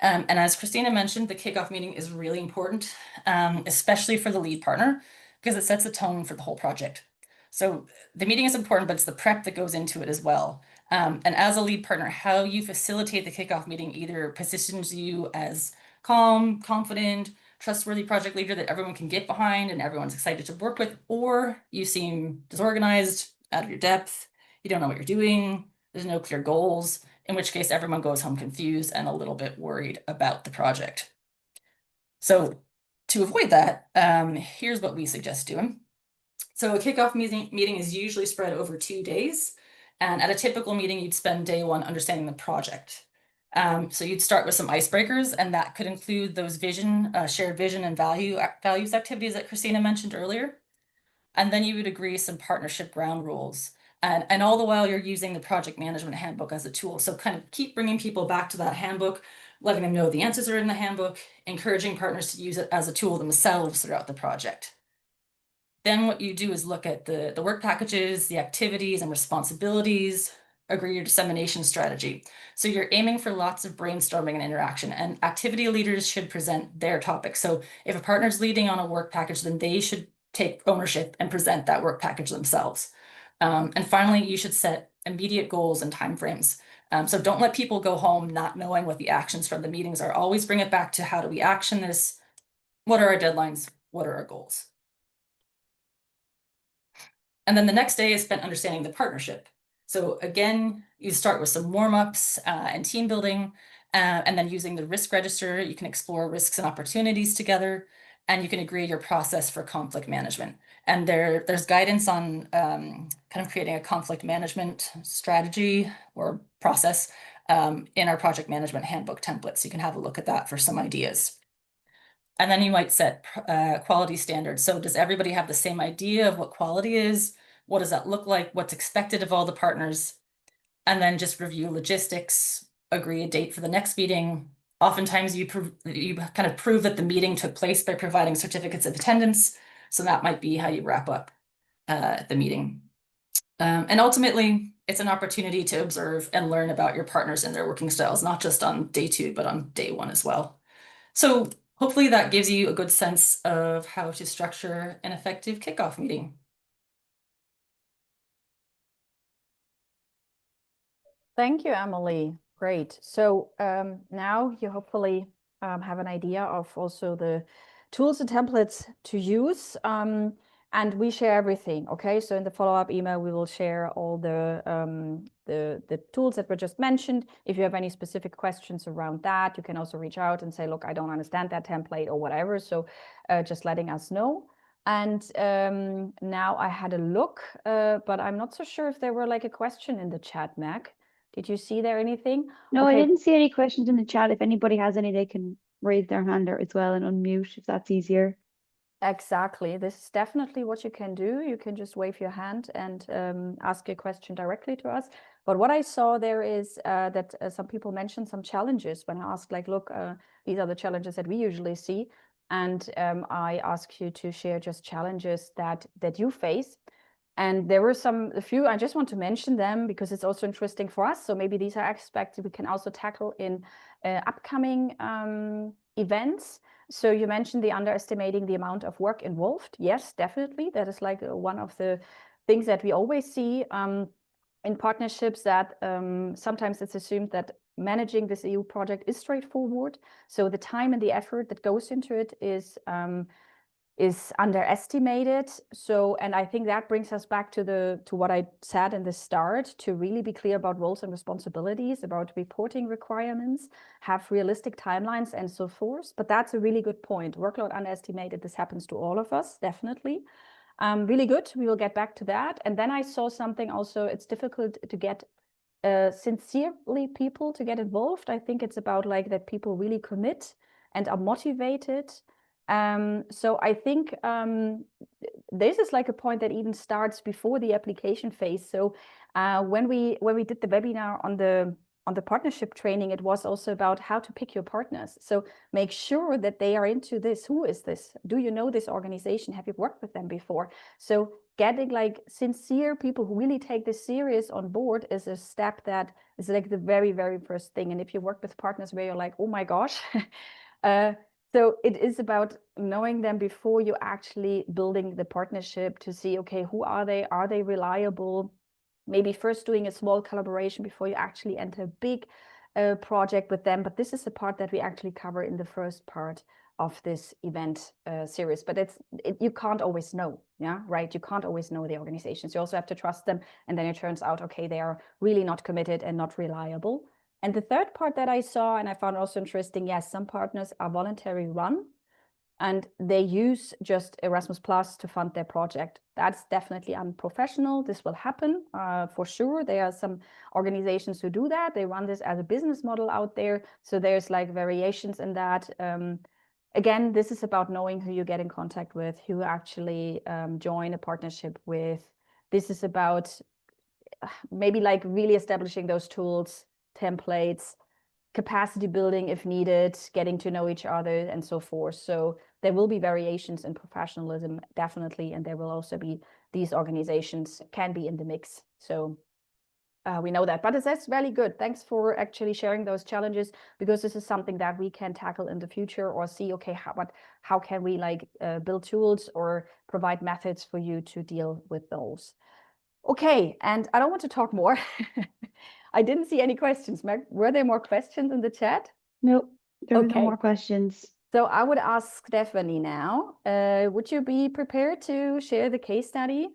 And as Christina mentioned, the kickoff meeting is really important, especially for the lead partner, because it sets the tone for the whole project. So the meeting is important, but it's the prep that goes into it as well. And as a lead partner, how you facilitate the kickoff meeting either positions you as calm, confident, trustworthy project leader that everyone can get behind and everyone's excited to work with, or you seem disorganized, out of your depth, you don't know what you're doing, there's no clear goals, in which case everyone goes home confused and a little bit worried about the project. So to avoid that, here's what we suggest doing. So a kickoff meeting is usually spread over 2 days. And at a typical meeting, you'd spend day one understanding the project. So you'd start with some icebreakers, and that could include those shared vision and values activities that Christina mentioned earlier. And then you would agree some partnership ground rules. And all the while you're using the project management handbook as a tool. So kind of keep bringing people back to that handbook, letting them know the answers are in the handbook, encouraging partners to use it as a tool themselves throughout the project. Then what you do is look at the work packages, the activities and responsibilities, agree your dissemination strategy. So you're aiming for lots of brainstorming and interaction, and activity leaders should present their topics. So if a partner's leading on a work package, then they should take ownership and present that work package themselves. And finally, you should set immediate goals and timeframes. So don't let people go home not knowing what the actions from the meetings are. Always bring it back to how do we action this? What are our deadlines? What are our goals? And then the next day is spent understanding the partnership. So again, you start with some warm-ups and team building, and then using the risk register, you can explore risks and opportunities together, and you can agree your process for conflict management. And there's guidance on kind of creating a conflict management strategy or process in our project management handbook template. So you can have a look at that for some ideas. And then you might set quality standards. So does everybody have the same idea of what quality is? What does that look like? What's expected of all the partners? And then just review logistics, agree a date for the next meeting. Oftentimes you kind of prove that the meeting took place by providing certificates of attendance. So that might be how you wrap up the meeting. And ultimately, it's an opportunity to observe and learn about your partners and their working styles, not just on day 2, but on day 1 as well. So hopefully that gives you a good sense of how to structure an effective kickoff meeting. Thank you, Emily. Great. So now you hopefully have an idea of also the tools and templates to use. And we share everything. Okay, so in the follow-up email, we will share all the tools that were just mentioned. If you have any specific questions around that, you can also reach out and say, look, I don't understand that template or whatever. So just letting us know. And now I had a look, but I'm not so sure if there were like a question in the chat, Mac. Did you see there anything? No, Okay. I didn't see any questions in the chat. If anybody has any, they can raise their hand there as well and unmute if that's easier. Exactly. This is definitely what you can do. You can just wave your hand and ask a question directly to us. But what I saw there is that some people mentioned some challenges when I asked, like, look, these are the challenges that we usually see. And I ask you to share just challenges that you face. And there were a few, I just want to mention them because it's also interesting for us. So maybe these are aspects we can also tackle in upcoming events. So you mentioned the underestimating the amount of work involved. Yes, definitely. That is like one of the things that we always see in partnerships, that sometimes it's assumed that managing this EU project is straightforward. So the time and the effort that goes into it is underestimated. So, and I think that brings us back to what I said in the start, to really be clear about roles and responsibilities, about reporting requirements, have realistic timelines and so forth. But that's a really good point. Workload underestimated. This happens to all of us, definitely. Really good. We will get back to that. And then I saw something also, it's difficult to get sincerely people to get involved. I think it's about like that people really commit and are motivated. So I think this is like a point that even starts before the application phase. So when we did the webinar on the partnership training, it was also about how to pick your partners. So make sure that they are into this. Who is this? Do you know this organization? Have you worked with them before? So getting like sincere people who really take this serious on board is a step that is like the very, very first thing. And if you work with partners where you're like, oh my gosh, so it is about knowing them before you actually building the partnership to see, okay, who are they? Are they reliable? Maybe first doing a small collaboration before you actually enter a big project with them. But this is the part that we actually cover in the first part of this event series. But you can't always know, yeah, right? You can't always know the organizations. You also have to trust them. And then it turns out, okay, they are really not committed and not reliable. And the third part that I saw, and I found also interesting, yes, some partners are voluntary run and they use just Erasmus Plus to fund their project. That's definitely unprofessional. This will happen for sure. There are some organizations who do that. They run this as a business model out there. So there's like variations in that. Again, this is about knowing who you get in contact with, who actually join a partnership with. This is about maybe like really establishing those tools, templates, capacity building if needed, getting to know each other and so forth. So there will be variations in professionalism, definitely. And there will also be these organizations can be in the mix. So we know that, but that's really good. Thanks for actually sharing those challenges, because this is something that we can tackle in the future or see, okay, how can we like build tools or provide methods for you to deal with those. Okay, and I don't want to talk more. I didn't see any questions. Were there more questions in the chat? Nope, there are no Okay. more questions. So I would ask Stephanie now, would you be prepared to share the case study?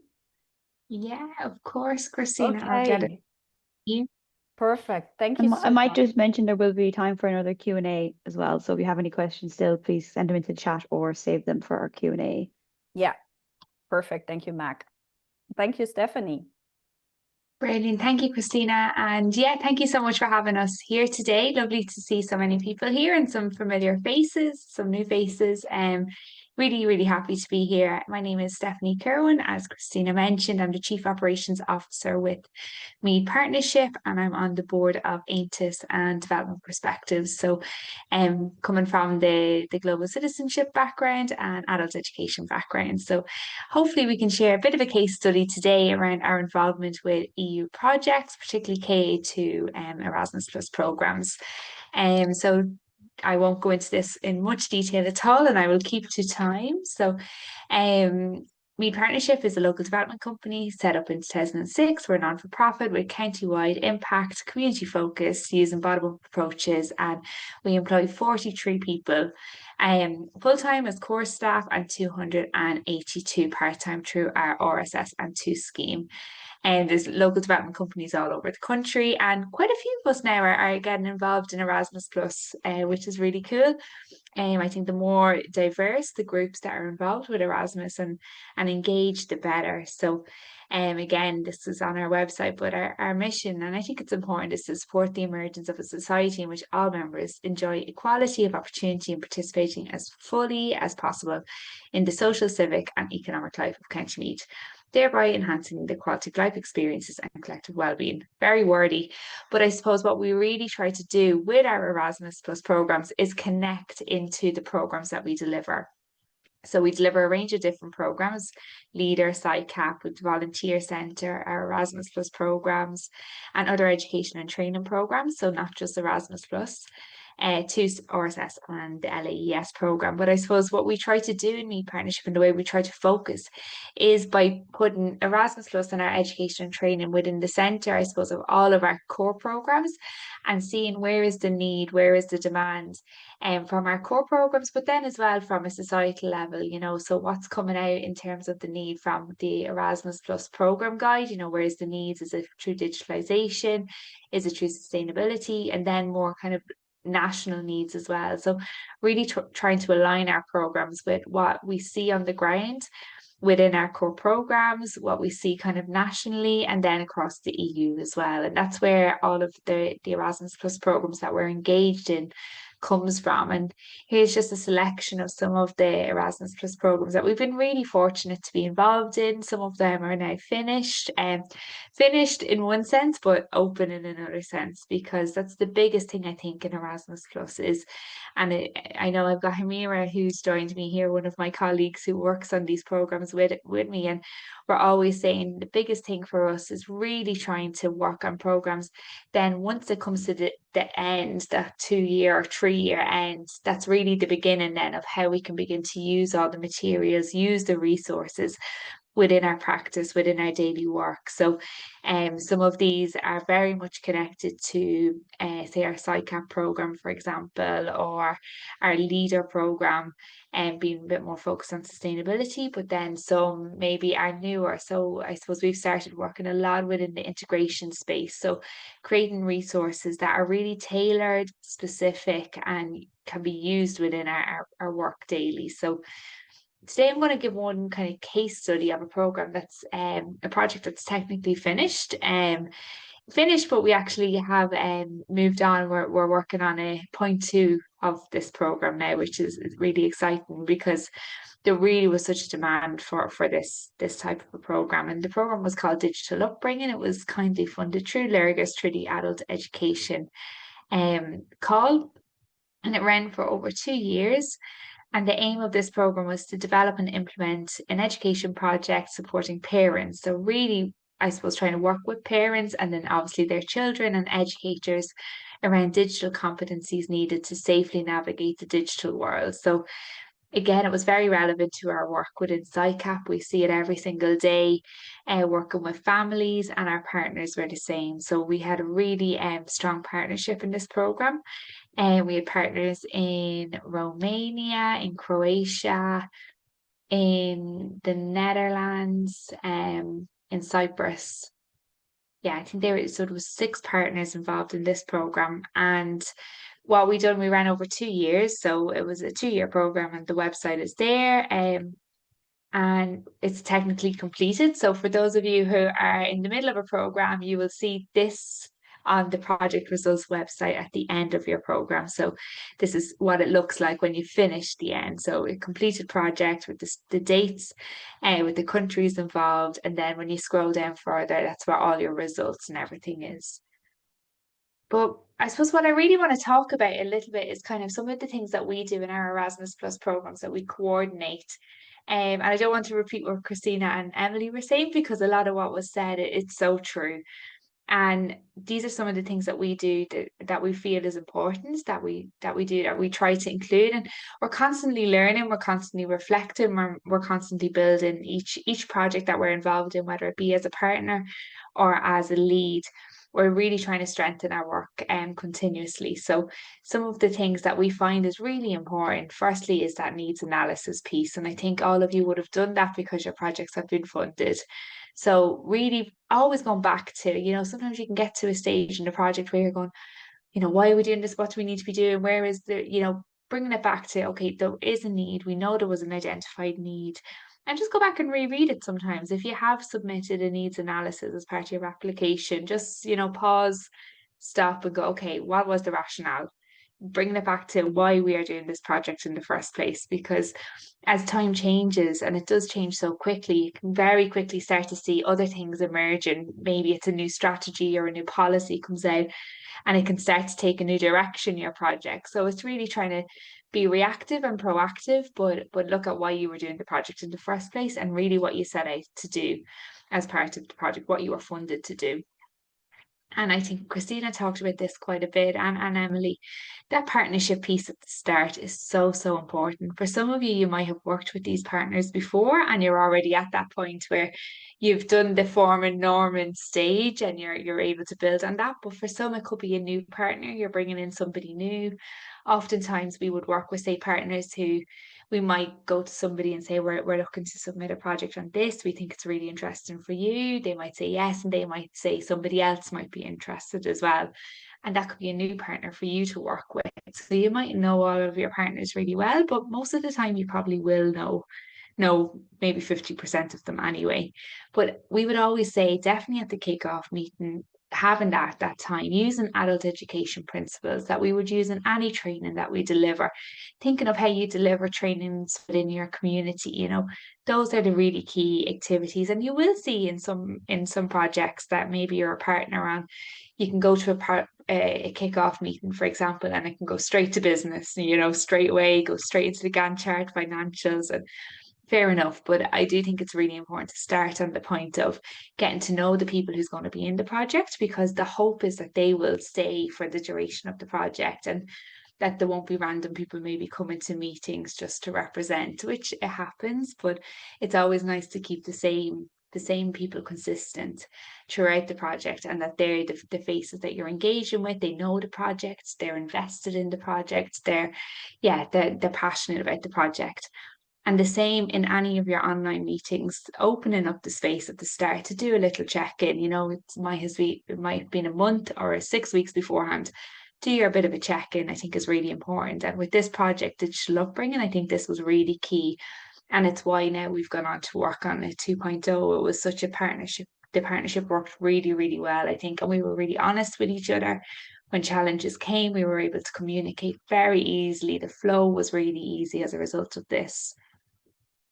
Yeah, of course, Christina. I'll Okay. you. Perfect. Thank you I so might much. just mention there will be time for another Q&A as well. So if you have any questions still, please send them into the chat or save them for our Q&A. Yeah, perfect. Thank you, Mac. Thank you, Stephanie. Brilliant. Thank you, Christina. And yeah, thank you so much for having us here today. Lovely to see so many people here and some familiar faces, some new faces. Really, really happy to be here. My name is Stephanie Kerwin. As Christina mentioned, I'm the Chief Operations Officer with Meath Partnership, and I'm on the board of AINTIS and Development Perspectives. So coming from the global citizenship background and adult education background. So hopefully we can share a bit of a case study today around our involvement with EU projects, particularly KA2 Erasmus Plus programs. So I won't go into this in much detail at all, and I will keep to time. So Meath Partnership is a local development company set up in 2006. We're a non-for-profit with county-wide impact, community focus, using bottom-up approaches, and we employ 43 people full-time as core staff and 282 part-time through our RSS and 2 scheme. And there's local development companies all over the country, and quite a few of us now are getting involved in Erasmus Plus, which is really cool. I think the more diverse the groups that are involved with Erasmus and engaged, the better. So again, this is on our website, but our mission, and I think it's important, is to support the emergence of a society in which all members enjoy equality of opportunity and participating as fully as possible in the social, civic and economic life of County Meath, thereby enhancing the quality of life experiences and collective well-being. Very wordy, but I suppose what we really try to do with our Erasmus Plus programs is connect into the programs that we deliver. So we deliver a range of different programs: Leader, SciCap, with Volunteer Centre, our Erasmus Plus programs, and other education and training programs. So not just Erasmus Plus, to RSS and the LAES program. But I suppose what we try to do in Meath Partnership and the way we try to focus is by putting Erasmus Plus and our education and training within the centre, I suppose, of all of our core programs, and seeing where is the need, where is the demand from our core programs, but then as well from a societal level, you know, so what's coming out in terms of the need from the Erasmus Plus program guide, you know, where is the needs? Is it through digitalization? Is it through sustainability? And then more kind of national needs as well. So really trying to align our programs with what we see on the ground within our core programs, what we see kind of nationally, and then across the EU as well. And that's where all of the Erasmus Plus programs that we're engaged in comes from. And here's just a selection of some of the Erasmus Plus programs that we've been really fortunate to be involved in. Some of them are now finished in one sense, but open in another sense, because that's the biggest thing I think in Erasmus Plus is, and I know I've got Hamira who's joined me here, one of my colleagues who works on these programs with me, and we're always saying the biggest thing for us is really trying to work on programs. Then once it comes to the end, that 2-year or 3-year end, that's really the beginning then of how we can begin to use all the materials, use the resources within our practice, within our daily work. So some of these are very much connected to, say, our SciCap program, for example, or our Leader program, and being a bit more focused on sustainability, but then some maybe are newer. So I suppose we've started working a lot within the integration space. So creating resources that are really tailored, specific, and can be used within our work daily. So today I'm going to give one kind of case study of a program that's a project that's technically finished, but we actually have moved on. We're working on a point 2 of this program now, which is really exciting because there really was such a demand for this type of a program. And the program was called Digital Upbringing. It was kindly funded through Lurgus through the Adult Education call, and it ran for over 2 years. And the aim of this program was to develop and implement an education project supporting parents. So really, I suppose, trying to work with parents and then obviously their children and educators around digital competencies needed to safely navigate the digital world. So again, it was very relevant to our work within SciCap. We see it every single day, working with families, and our partners were the same. So we had a really strong partnership in this program. And we had partners in Romania, in Croatia, in the Netherlands, in Cyprus, yeah, I think there was 6 partners involved in this program. And what we done, we ran over 2 years. So it was a 2-year program, and the website is there. And it's technically completed. So for those of you who are in the middle of a program, you will see this on the project results website at the end of your program. So this is what it looks like when you finish the end. So a completed project with the dates, with the countries involved. And then when you scroll down further, that's where all your results and everything is. But I suppose what I really want to talk about a little bit is kind of some of the things that we do in our Erasmus Plus programs that we coordinate. And I don't want to repeat what Christina and Emily were saying, because a lot of what was said, it's so true. And these are some of the things that we do that we feel is important, that we try to include. And we're constantly learning, we're constantly reflecting, we're constantly building each project that we're involved in, whether it be as a partner or as a lead. We're really trying to strengthen our work continuously. So some of the things that we find is really important, firstly, is that needs analysis piece. And I think all of you would have done that because your projects have been funded. So really always going back to, sometimes you can get to a stage in the project where you're going, why are we doing this? What do we need to be doing? Where is bringing it back to, okay, there is a need. We know there was an identified need. And just go back and reread it sometimes. If you have submitted a needs analysis as part of your application, just, pause, stop and go, okay, what was the rationale? Bringing it back to why we are doing this project in the first place, because as time changes, and it does change so quickly, you can very quickly start to see other things emerging. Maybe it's a new strategy or a new policy comes out, and it can start to take a new direction, your project. So it's really trying to be reactive and proactive, but look at why you were doing the project in the first place, and really what you set out to do as part of the project, what you were funded to do. And I think Christina talked about this quite a bit, and Emily, that partnership piece at the start is so, so important. For some of you, you might have worked with these partners before, and you're already at that point where you've done the form and Norman stage, and you're able to build on that. But for some, it could be a new partner. You're bringing in somebody new. Oftentimes, we would work with, say, partners who we might go to somebody and say, we're looking to submit a project on this. We think it's really interesting for you. They might say yes, and they might say somebody else might be interested as well. And that could be a new partner for you to work with. So you might know all of your partners really well, but most of the time you probably will know maybe 50% of them anyway. But we would always say, definitely at the kickoff meeting, having that time, using adult education principles that we would use in any training that we deliver, thinking of how you deliver trainings within your community, those are the really key activities. And you will see in some projects that maybe you're a partner on, you can go to a kickoff meeting, for example, and it can go straight to business, straight away, go straight into the Gantt chart, financials, and fair enough. But I do think it's really important to start on the point of getting to know the people who's going to be in the project, because the hope is that they will stay for the duration of the project, and that there won't be random people maybe coming to meetings just to represent, which it happens, but it's always nice to keep the same people consistent throughout the project, and that they're the faces that you're engaging with. They know the project, they're invested in the project, they're passionate about the project. And the same in any of your online meetings, opening up the space at the start to do a little check-in. It might have been a month or 6 weeks beforehand. Do your bit of a check-in, I think, is really important. And with this project, digital upbringing, I think this was really key. And it's why now we've gone on to work on a 2.0. It was such a partnership. The partnership worked really, really well, I think. And we were really honest with each other. When challenges came, we were able to communicate very easily. The flow was really easy as a result of this.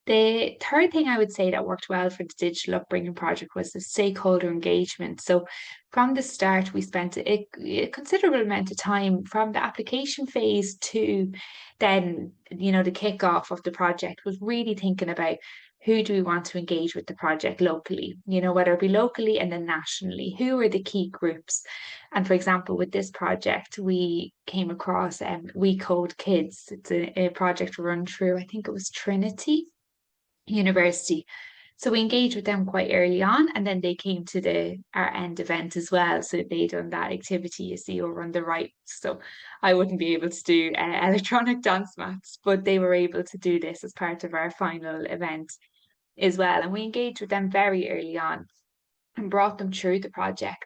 The third thing I would say that worked well for the digital upbringing project was the stakeholder engagement. So from the start, we spent a considerable amount of time from the application phase to then, the kickoff of the project, was really thinking about who do we want to engage with the project locally, whether it be locally and then nationally, who are the key groups. And for example, with this project, we came across We Code Kids. It's a project run through, I think it was Trinity University. So we engaged with them quite early on, and then they came to our end event as well. So they done that activity you see over on the right. So I wouldn't be able to do electronic dance mats, but they were able to do this as part of our final event as well. And we engaged with them very early on. and brought them through the project.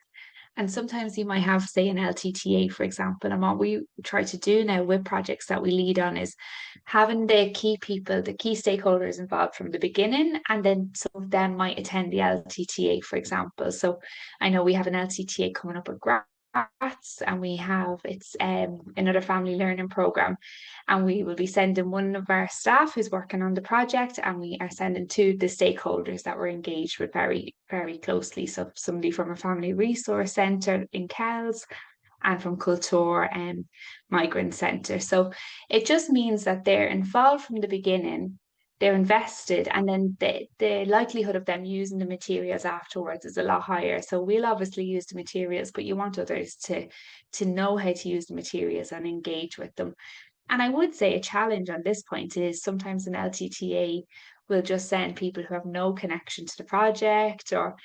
And sometimes you might have, say, an LTTA, for example. And what we try to do now with projects that we lead on is having the key people, the key stakeholders involved from the beginning, and then some of them might attend the LTTA, for example. So I know we have an LTTA coming up with Grats, and we have another family learning program, and we will be sending one of our staff who's working on the project, and we are sending two of the stakeholders that we're engaged with very, very closely. So somebody from a family resource centre in Kells, and from Culture and Migrant Centre. So it just means that they're involved from the beginning, they're invested, and then the likelihood of them using the materials afterwards is a lot higher. So we'll obviously use the materials, but you want others to know how to use the materials and engage with them. And I would say a challenge on this point is sometimes an LTTA will just send people who have no connection to the project, or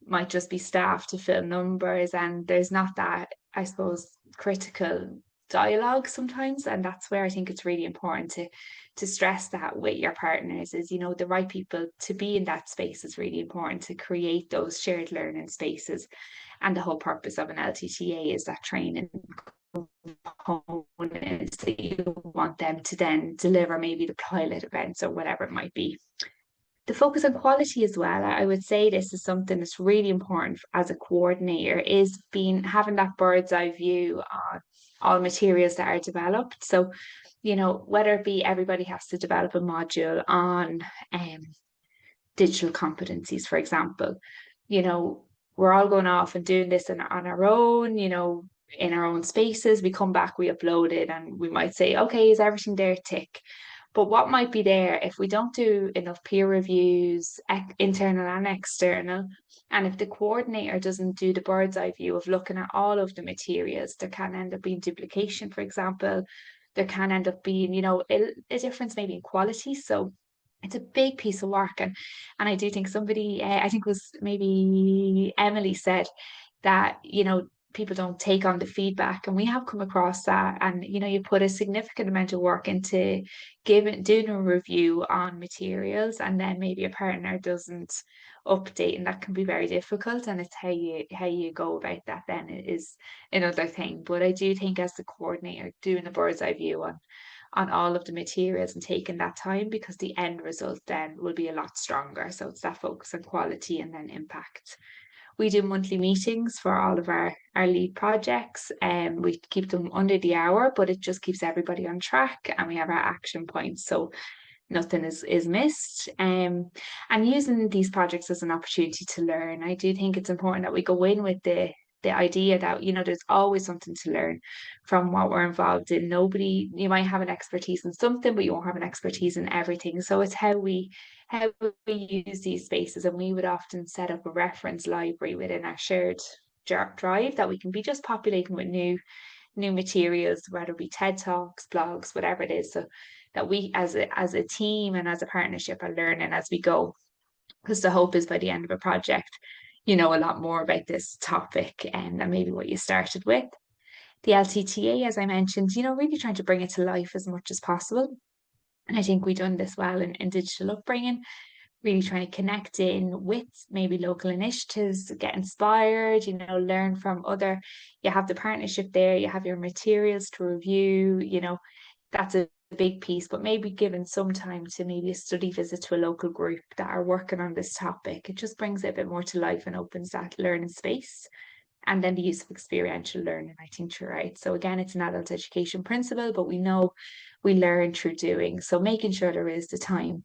might just be staff to fill numbers, and there's not that, I suppose, critical dialogue sometimes. And that's where I think it's really important to stress that with your partners is, the right people to be in that space is really important, to create those shared learning spaces. And the whole purpose of an LTTA is that training components that you want them to then deliver, maybe the pilot events or whatever it might be. The focus on quality as well, I would say this is something that's really important as a coordinator, is having that bird's eye view on all materials that are developed. So, whether it be everybody has to develop a module on digital competencies, for example, we're all going off and doing this on our own, in our own spaces. We come back, we upload it, and we might say, okay, is everything there? Tick. But what might be there if we don't do enough peer reviews, internal and external, and if the coordinator doesn't do the bird's eye view of looking at all of the materials, there can end up being duplication, for example. There can end up being, a difference maybe in quality. So it's a big piece of work. And I do think somebody, I think it was maybe Emily, said that, people don't take on the feedback, and we have come across that. And you put a significant amount of work into doing a review on materials, and then maybe a partner doesn't update, and that can be very difficult. And it's how you go about that then is another thing. But I do think as the coordinator, doing a bird's eye view on all of the materials and taking that time, because the end result then will be a lot stronger. So it's that focus on quality and then impact. We do monthly meetings for all of our lead projects, and we keep them under the hour, but it just keeps everybody on track, and we have our action points, so nothing is missed. And using these projects as an opportunity to learn, I do think it's important that we go in with the idea that there's always something to learn from what we're involved in. You might have an expertise in something, but you won't have an expertise in everything. So it's how we use these spaces, and we would often set up a reference library within our shared drive that we can be just populating with new materials, whether it be TED Talks, blogs, whatever it is, so that we as a team and as a partnership are learning as we go. Because the hope is by the end of a project, a lot more about this topic and maybe what you started with. The LTTA, as I mentioned, really trying to bring it to life as much as possible. And I think we've done this well in digital upbringing, really trying to connect in with maybe local initiatives, get inspired, learn from other. You have the partnership there, you have your materials to review, that's a big piece. But maybe given some time to maybe a study visit to a local group that are working on this topic, it just brings it a bit more to life and opens that learning space. And then the use of experiential learning, I think you're right. So again, it's an adult education principle, but we know we learn through doing. So making sure there is the time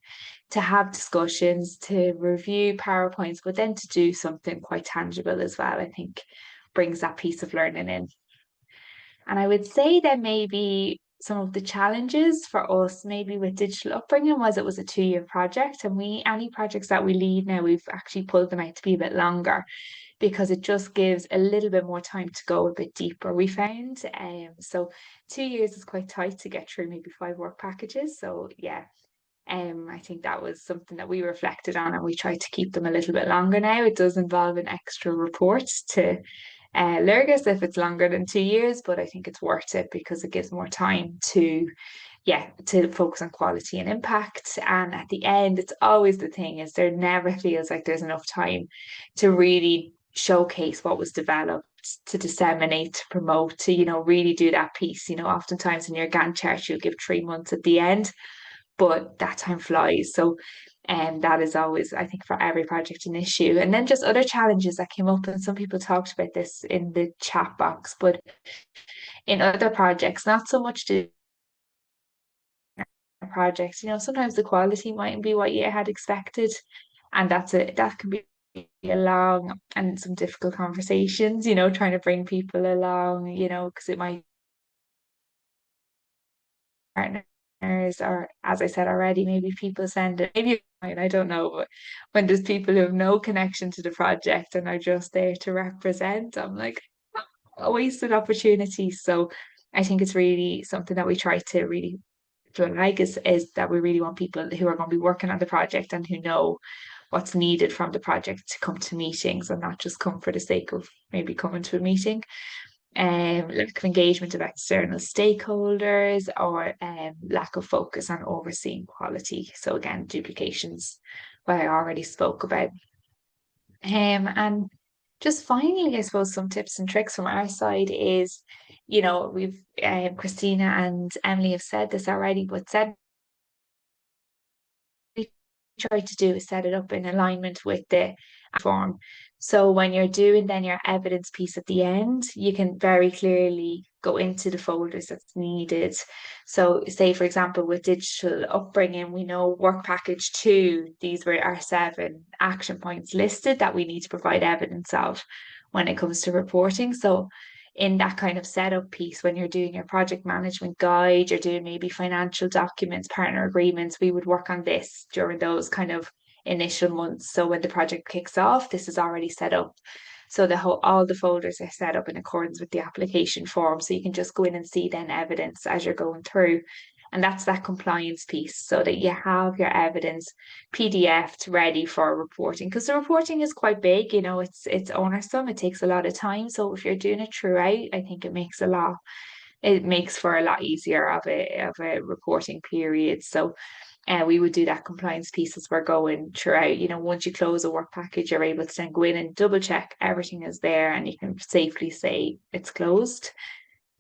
to have discussions, to review PowerPoints, but then to do something quite tangible as well, I think brings that piece of learning in. And I would say that maybe some of the challenges for us, maybe with digital upbringing, was it was a 2-year project, and any projects that we lead now, we've actually pulled them out to be a bit longer, because it just gives a little bit more time to go a bit deeper, we found. So 2 years is quite tight to get through maybe 5 work packages. So yeah, I think that was something that we reflected on, and we tried to keep them a little bit longer now. It does involve an extra report to Lurgus if it's longer than 2 years, but I think it's worth it because it gives more time to focus on quality and impact. And at the end, it's always the thing is there never feels like there's enough time to really showcase what was developed, to disseminate, to promote, to, really do that piece. Oftentimes in your Gantt chart, you'll give 3 months at the end, but that time flies. So that is always, I think, for every project an issue. And then just other challenges that came up, and some people talked about this in the chat box, but in other projects, not so much to projects, sometimes the quality mightn't be what you had expected. And that can be a long and some difficult conversations, trying to bring people along, because it might partners, or as I said already, maybe people send it, maybe I don't know, but when there's people who have no connection to the project and are just there to represent, I'm like, a wasted opportunity. So I think it's really something that we try to really flag is that we really want people who are going to be working on the project and who know what's needed from the project to come to meetings and not just come for the sake of maybe coming to a meeting. Lack of engagement of external stakeholders, or lack of focus on overseeing quality. So again, duplications, what I already spoke about. And just finally, I suppose some tips and tricks from our side is, we've Christina and Emily have said this already, but try to do is set it up in alignment with the form. So when you're doing then your evidence piece at the end, you can very clearly go into the folders that's needed. So say, for example, with digital upbringing, we know work package 2, these were our 7 action points listed that we need to provide evidence of when it comes to reporting. So in that kind of setup piece, when you're doing your project management guide, you're doing maybe financial documents, partner agreements, we would work on this during those kind of initial months. So when the project kicks off, this is already set up. So all the folders are set up in accordance with the application form. So you can just go in and see then evidence as you're going through. And that's that compliance piece, so that you have your evidence PDF'd ready for reporting. Because the reporting is quite big, it's onersome, it takes a lot of time. So if you're doing it throughout, I think it makes for a lot easier of a reporting period. So we would do that compliance piece as we're going throughout. Once you close a work package, you're able to then go in and double check everything is there, and you can safely say it's closed.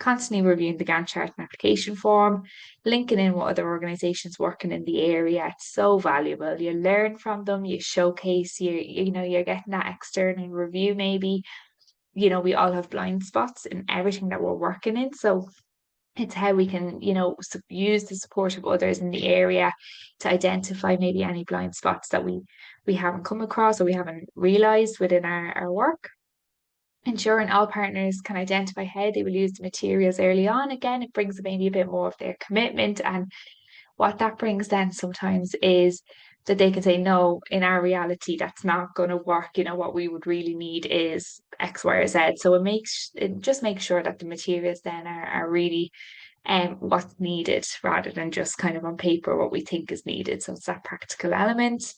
Constantly reviewing the Gantt chart and application form, linking in what other organizations working in the area. It's so valuable. You learn from them, you showcase, you're getting that external review maybe. We all have blind spots in everything that we're working in. So it's how we can, use the support of others in the area to identify maybe any blind spots that we haven't come across or we haven't realized within our work. Ensuring all partners can identify how they will use the materials early on. Again, it brings maybe a bit more of their commitment. And what that brings then sometimes is that they can say, no, in our reality, that's not going to work. What we would really need is X, Y, or Z. So it just makes sure that the materials then are really what's needed rather than just kind of on paper what we think is needed. So it's that practical element.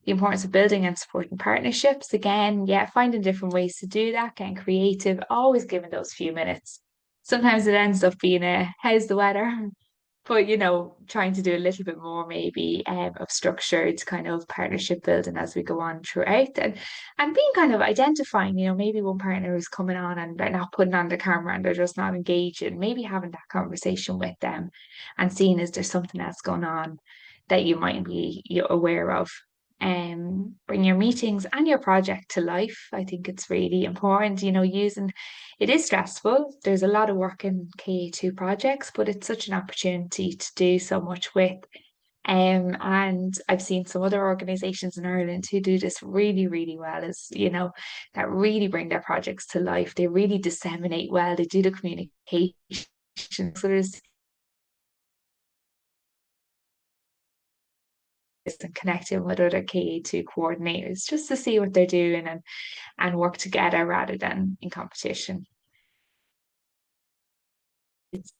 The importance of building and supporting partnerships. Again, finding different ways to do that, getting creative, always giving those few minutes. Sometimes it ends up being how's the weather? But, trying to do a little bit more maybe of structured kind of partnership building as we go on throughout, and being kind of identifying, maybe one partner is coming on and they're not putting on the camera and they're just not engaging, maybe having that conversation with them and seeing is there something else going on that you might be aware of. Bring your meetings and your project to life. I think it's really important, it is stressful. There's a lot of work in KA2 projects, but it's such an opportunity to do so much with. And I've seen some other organizations in Ireland who do this really, really well, that really bring their projects to life. They really disseminate well, they do the communication. So there's and connecting with other KA2 coordinators just to see what they're doing and work together rather than in competition. It's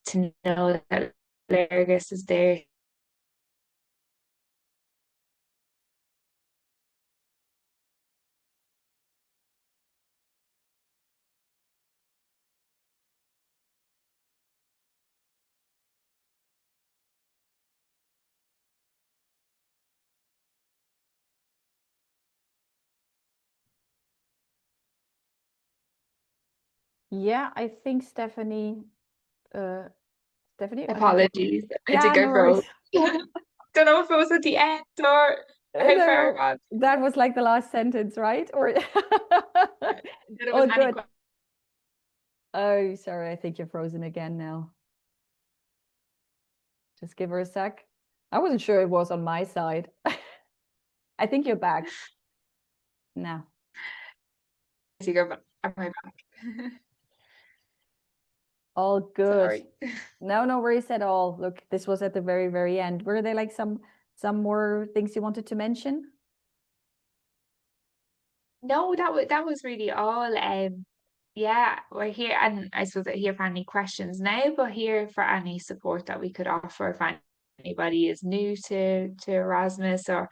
to know that Lurgus is there Yeah, I think Stephanie, Stephanie, I think Apologies. I yeah, think no I froze. worries. Don't know if it was at the end or how far No, on. that was like the last sentence, right? Or Then it was oh, any good. Oh, sorry, I think you're frozen again now. Just give her a sec. I wasn't sure it was on my side. I think you're back now. Am I back? All good. Sorry. No worries at all. Look, this was at the very, very end. Were there like some more things you wanted to mention? No, that was really all. Yeah, we're here, and I suppose we're here for any questions now, but here for any support that we could offer if anybody is new to Erasmus or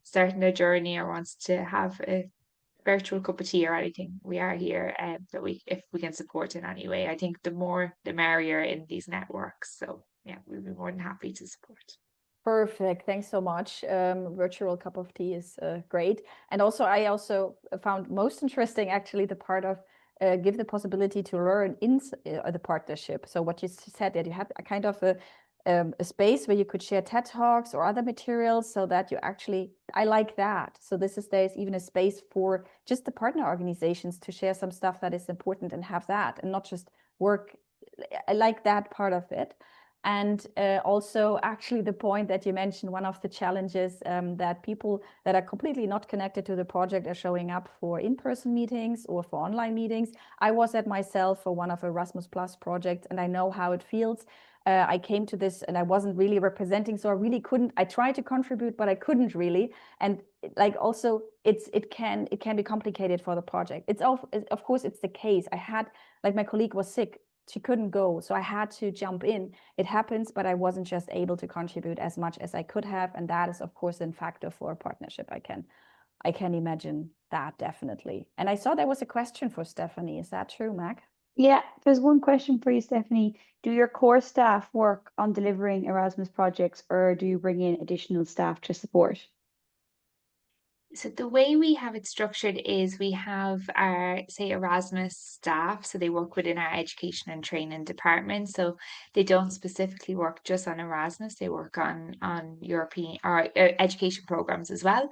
starting their journey or wants to have a virtual cup of tea or anything. We are here, that we if we can support in any way. I think the more the merrier in these networks. So yeah, we'd be more than happy to support. Perfect. Thanks so much. Virtual cup of tea is great. And also, I also found most interesting actually the part of give the possibility to learn in the partnership. So what you said, that you have a kind of a space where you could share TED Talks or other materials so that you actually, I like that. So there's even a space for just the partner organizations to share some stuff that is important and have that and not just work. I like that part of it. And also, actually, the point that you mentioned, one of the challenges that people that are completely not connected to the project are showing up for in-person meetings or for online meetings. I was at myself for one of Erasmus Plus projects, and I know how it feels. I came to this and I wasn't really representing, so I really couldn't. I tried to contribute, but I couldn't really. And like also, it can be complicated for the project. Of course it's the case. I had like my colleague was sick. She couldn't go, so I had to jump in. It happens, but I wasn't just able to contribute as much as I could have, and that is of course a factor for a partnership. I can imagine that definitely. And I saw there was a question for Stephanie. Is that true, Mac? Yeah, there's one question for you, Stephanie. Do your core staff work on delivering Erasmus projects, or do you bring in additional staff to support? So the way we have it structured is we have our, say, Erasmus staff. So they work within our education and training department. So they don't specifically work just on Erasmus. They work on European or education programs as well,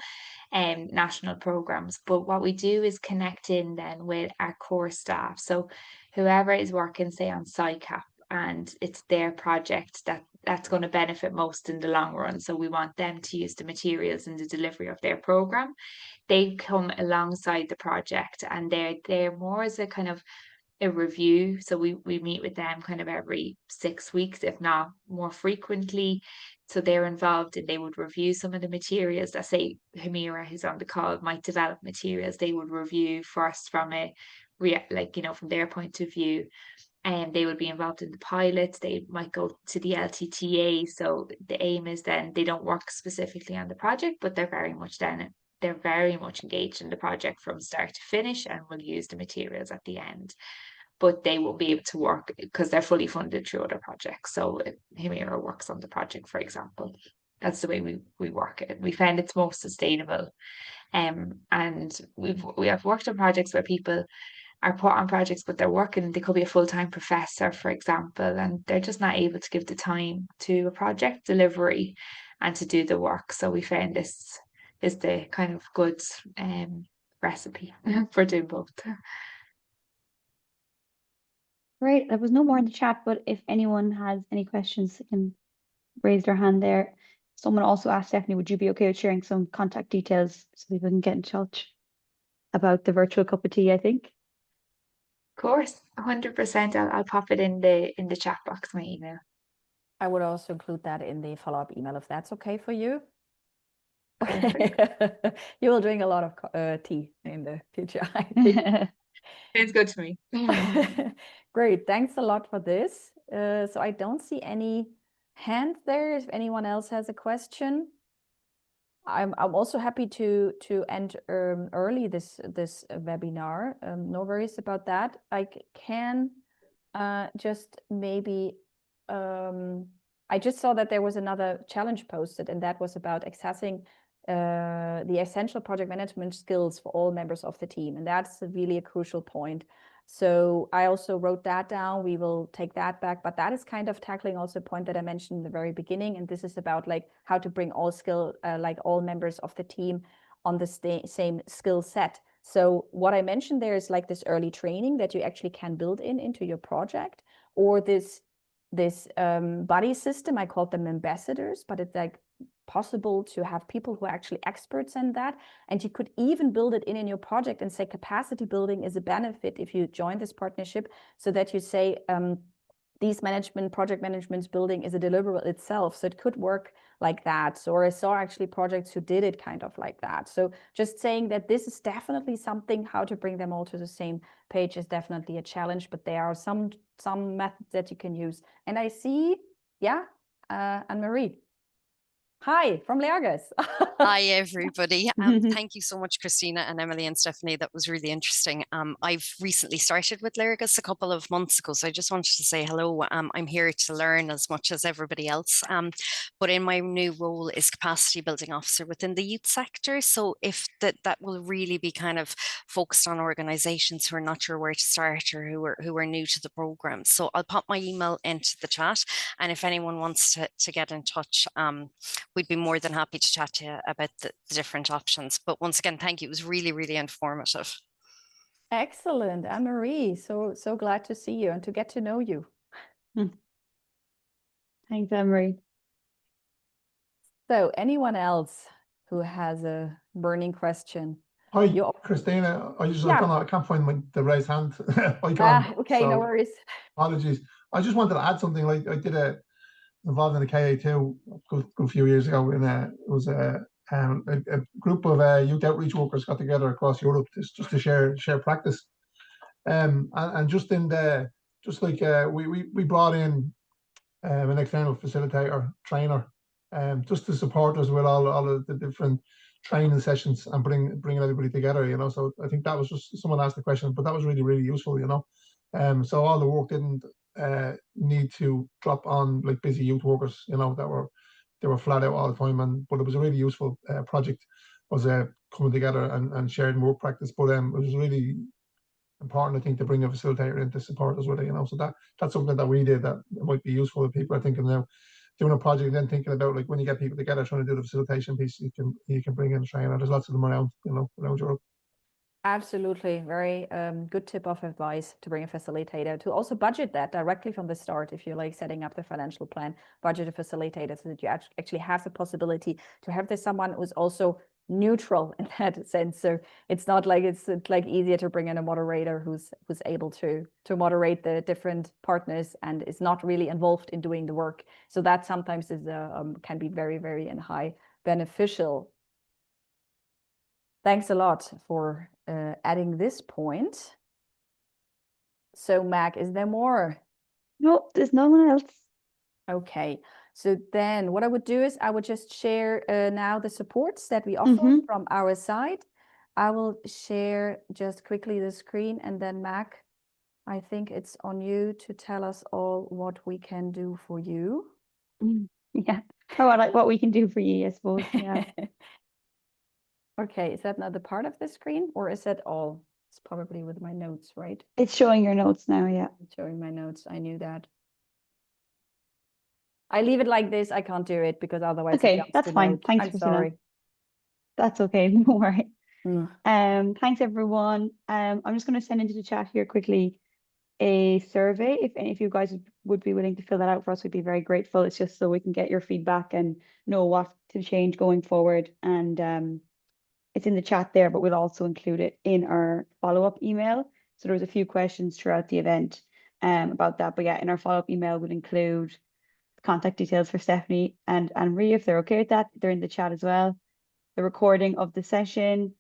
and national programs. But what we do is connect in then with our core staff. So whoever is working, say, on SciCap, and it's their project that's going to benefit most in the long run. So we want them to use the materials in the delivery of their program. They come alongside the project, and they're more as a kind of a review. So we meet with them kind of every 6 weeks, if not more frequently. So they're involved and they would review some of the materials that, say, Hamira, who's on the call, might develop materials. They would review first from from their point of view, and they would be involved in the pilots. They might go to the LTTA. So the aim is then they don't work specifically on the project, but they're very much engaged in the project from start to finish and will use the materials at the end. But they will be able to work because they're fully funded through other projects. So if Himira works on the project, for example, that's the way we work it. We find it's most sustainable. And we have worked on projects where people are put on projects, but they could be a full-time professor, for example, and they're just not able to give the time to a project delivery and to do the work. So we found this is the kind of good recipe for doing both. Great. There was no more in the chat, but if anyone has any questions, they can raise their hand there. Someone also asked Stephanie, would you be okay with sharing some contact details so people can get in touch about the virtual cup of tea, I think? Of course, 100%. I'll pop it in the chat box, my email. I would also include that in the follow-up email if that's okay for you. Perfect. You will drink a lot of tea in the future, I think. It's good to me. Great, thanks a lot for this. So I don't see any hands there. If anyone else has a question, I'm also happy to end early this webinar. No worries about that. I can just maybe I just saw that there was another challenge posted, and that was about accessing the essential project management skills for all members of the team. And that's really a crucial point. So I also wrote that down. We will take that back, but that is kind of tackling also a point that I mentioned in the very beginning. And this is about like how to bring all all members of the team on the same skill set. So what I mentioned there is like this early training that you actually can build into your project, or this buddy system. I called them ambassadors, but it's like possible to have people who are actually experts in that. And you could even build it in your project and say capacity building is a benefit if you join this partnership, so that you say these project management building is a deliverable itself. So it could work like that. So I saw actually projects who did it kind of like that. So just saying that this is definitely something, how to bring them all to the same page is definitely a challenge, but there are some methods that you can use. And I see, yeah, Anne-Marie. Hi, from Lerges. Hi, everybody. Thank you so much, Christina and Emily and Stephanie. That was really interesting. I've recently started with Lerges a couple of months ago, so I just wanted to say hello. I'm here to learn as much as everybody else. But in my new role is capacity building officer within the youth sector. So if that will really be kind of focused on organisations who are not sure where to start or who are new to the programme. So I'll pop my email into the chat, and if anyone wants to get in touch, we'd be more than happy to chat to you about the different options. But once again, thank you. It was really, really informative. Excellent, Anne-Marie. So glad to see you and to get to know you. Thanks, Anne-Marie. So anyone else who has a burning question? Hi, Christina. I can't find the raise hand icon. Okay, no worries. Apologies. I just wanted to add something. Like I did involved in a KA2 a few years ago, and it was a group of youth outreach workers got together across Europe just to share practice. And just in we brought in an external facilitator trainer, just to support us with all of the different training sessions and bringing everybody together, you know. So I think that was just, someone asked the question, but that was really, really useful, you know. So all the work didn't need to drop on like busy youth workers, you know, they were flat out all the time, but it was a really useful project, was coming together and sharing work practice. But it was really important, I think, to bring a facilitator in to support us with it, you know. So that's something that we did that might be useful if people are thinking now doing a project and then thinking about, like, when you get people together trying to do the facilitation piece, you can bring in a trainer. There's lots of them around, you know, around Europe. Absolutely. Very good tip of advice to bring a facilitator, to also budget that directly from the start. If you're like setting up the financial plan, budget a facilitator so that you actually have the possibility to have this someone who's also neutral in that sense. So it's not like it's like easier to bring in a moderator who's able to moderate the different partners and is not really involved in doing the work. So that sometimes is can be very, very and high beneficial. Thanks a lot for adding this point. So Mag, is there more? No, there's no one else. Okay, so then what I would do is I would just share now the supports that we offer from our side. I will share just quickly the screen, and then Mag, I think it's on you to tell us all what we can do for you. Yeah, or like what we can do for you, I suppose. Yeah. Okay, is that another part of the screen, or is that all? It's probably with my notes, right? It's showing your notes now, yeah. It's showing my notes, I knew that. I leave it like this, I can't do it because otherwise okay, that's fine. Note. Thanks, I'm Christina. sorry. That's okay, no worry. Thanks everyone. I'm just going to send into the chat here quickly a survey. If any of you guys would be willing to fill that out for us, we'd be very grateful. It's just so we can get your feedback and know what to change going forward. And it's in the chat there, but we'll also include it in our follow-up email. So there was a few questions throughout the event about that. But yeah, in our follow-up email, we'll include contact details for Stephanie and Anne-Marie, if they're okay with that. They're in the chat as well. The recording of the session,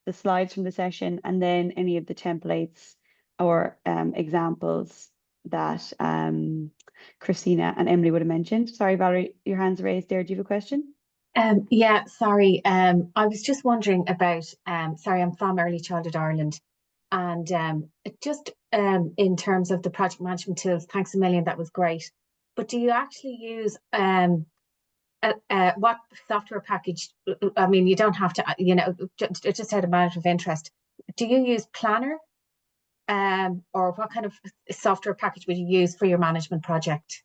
the slides from the session, and then any of the templates or examples that Christina and Emily would have mentioned. Sorry, Valerie, your hand's raised there. Do you have a question? Yeah, sorry. I was just wondering about, sorry, I'm from Early Childhood Ireland. And just in terms of the project management tools, thanks a million, that was great. But do you actually use what software package? I mean, you don't have to, you know, just out of matter of interest. Do you use Planner? or what kind of software package would you use for your management project?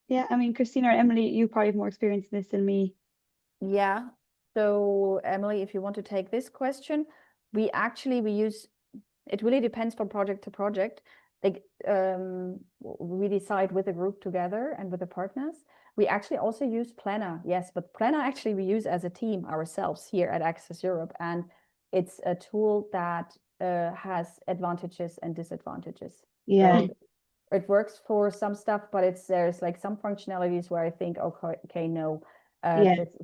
Yeah, I mean, Christina or Emily, you probably have more experience in this than me. Yeah. So Emily, if you want to take this question, we use, it really depends from project to project. Like we decide with a group together and with the partners. We actually also use Planner, yes, but Planner actually we use as a team ourselves here at Access Europe, and it's a tool that has advantages and disadvantages. Yeah. So it works for some stuff, but there's like some functionalities where I think, okay, no,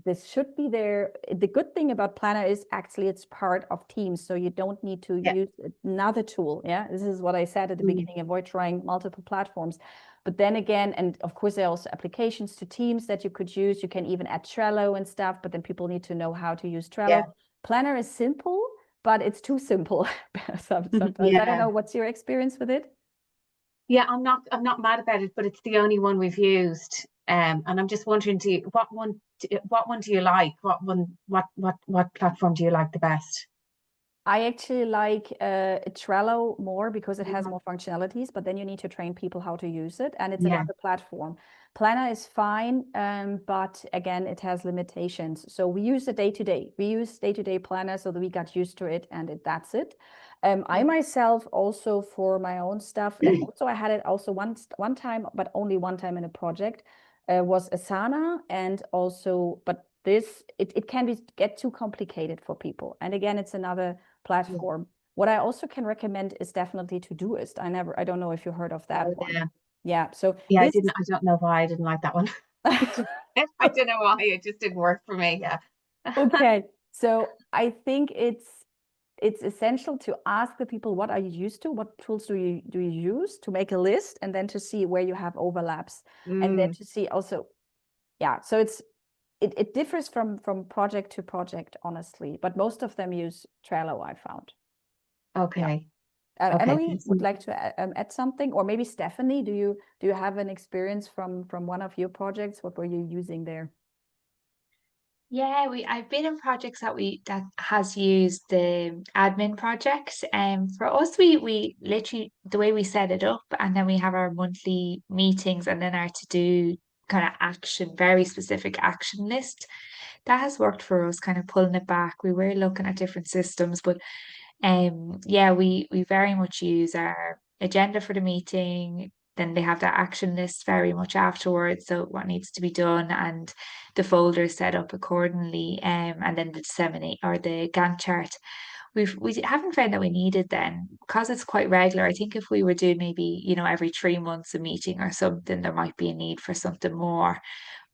this should be there. The good thing about Planner is actually it's part of Teams, so you don't need to use another tool. Yeah, this is what I said at the beginning. Avoid trying multiple platforms. But then again, and of course there are also applications to Teams that you could use. You can even add Trello and stuff, but then people need to know how to use Trello. Yeah. Planner is simple, but it's too simple sometimes. I don't know, what's your experience with it? Yeah, I'm not mad about it, but it's the only one we've used. And I'm just wondering, what one do you like? What platform do you like the best? I actually like Trello more because it has more functionalities, but then you need to train people how to use it, and it's another platform. Planner is fine, but again, it has limitations. So we use it day to day. We use day-to-day Planner so that we got used to it, and that's it. I myself also for my own stuff, and also I had it also one time, but only one time in a project, was Asana, and also, but this it can get too complicated for people. And again, it's another platform. What I also can recommend is definitely Todoist. I don't know if you heard of that one. Yeah. So I don't know why I didn't like that one. I don't know why, it just didn't work for me. Yeah. Okay. So I think it's essential to ask the people, what are you used to? What tools do you use, to make a list, and then to see where you have overlaps, and then to see also, so it differs from project to project, honestly, but most of them use Trello, I found. Okay. Emily would like to add something, or maybe Stephanie, do you have an experience from one of your projects? What were you using there? Yeah, I've been in projects that has used the admin projects. For us, we literally, the way we set it up, and then we have our monthly meetings, and then our to do kind of very specific action list. That has worked for us, kind of pulling it back. We were looking at different systems, but we very much use our agenda for the meeting. Then they have that action list very much afterwards, so what needs to be done, and the folder set up accordingly, and then the disseminate or the Gantt chart. We haven't found that we needed then, because it's quite regular. I think if we were doing maybe, every 3 months a meeting or something, there might be a need for something more.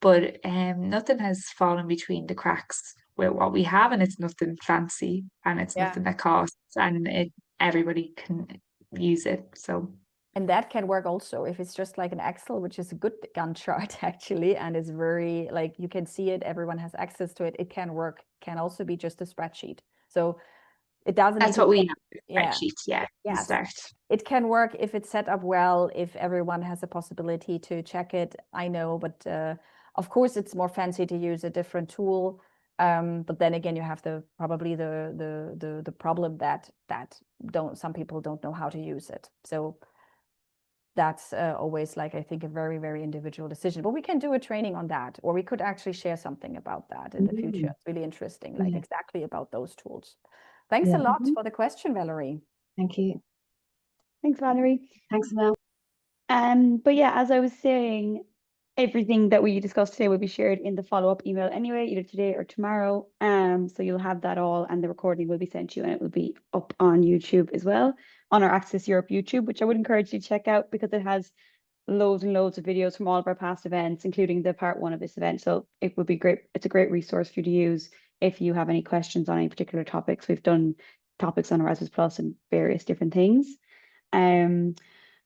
But nothing has fallen between the cracks with what we have, and it's nothing fancy, and it's nothing that costs, and everybody can use it. So. And that can work also if it's just like an Excel, which is a good Gantt chart actually, and is very, like, you can see it, everyone has access to it. It can work, can also be just a spreadsheet. So it doesn't. That's what we have, spreadsheets, start. It can work if it's set up well, if everyone has a possibility to check it, I know, but of course it's more fancy to use a different tool. But then again, you have probably the problem that some people don't know how to use it. So that's always, like, I think, a very, very individual decision. But we can do a training on that, or we could actually share something about that in the future. It's really interesting, like exactly about those tools. Thanks a lot for the question, Valerie. Thank you. Thanks, Valerie. Thanks, Mel. But yeah, as I was saying, everything that we discussed today will be shared in the follow-up email anyway, either today or tomorrow. So you'll have that all, and the recording will be sent to you, and it will be up on YouTube as well, on our Access Europe YouTube, which I would encourage you to check out because it has loads and loads of videos from all of our past events, including the part 1 of this event. So it would be great. It's a great resource for you to use if you have any questions on any particular topics. We've done topics on Erasmus Plus and various different things.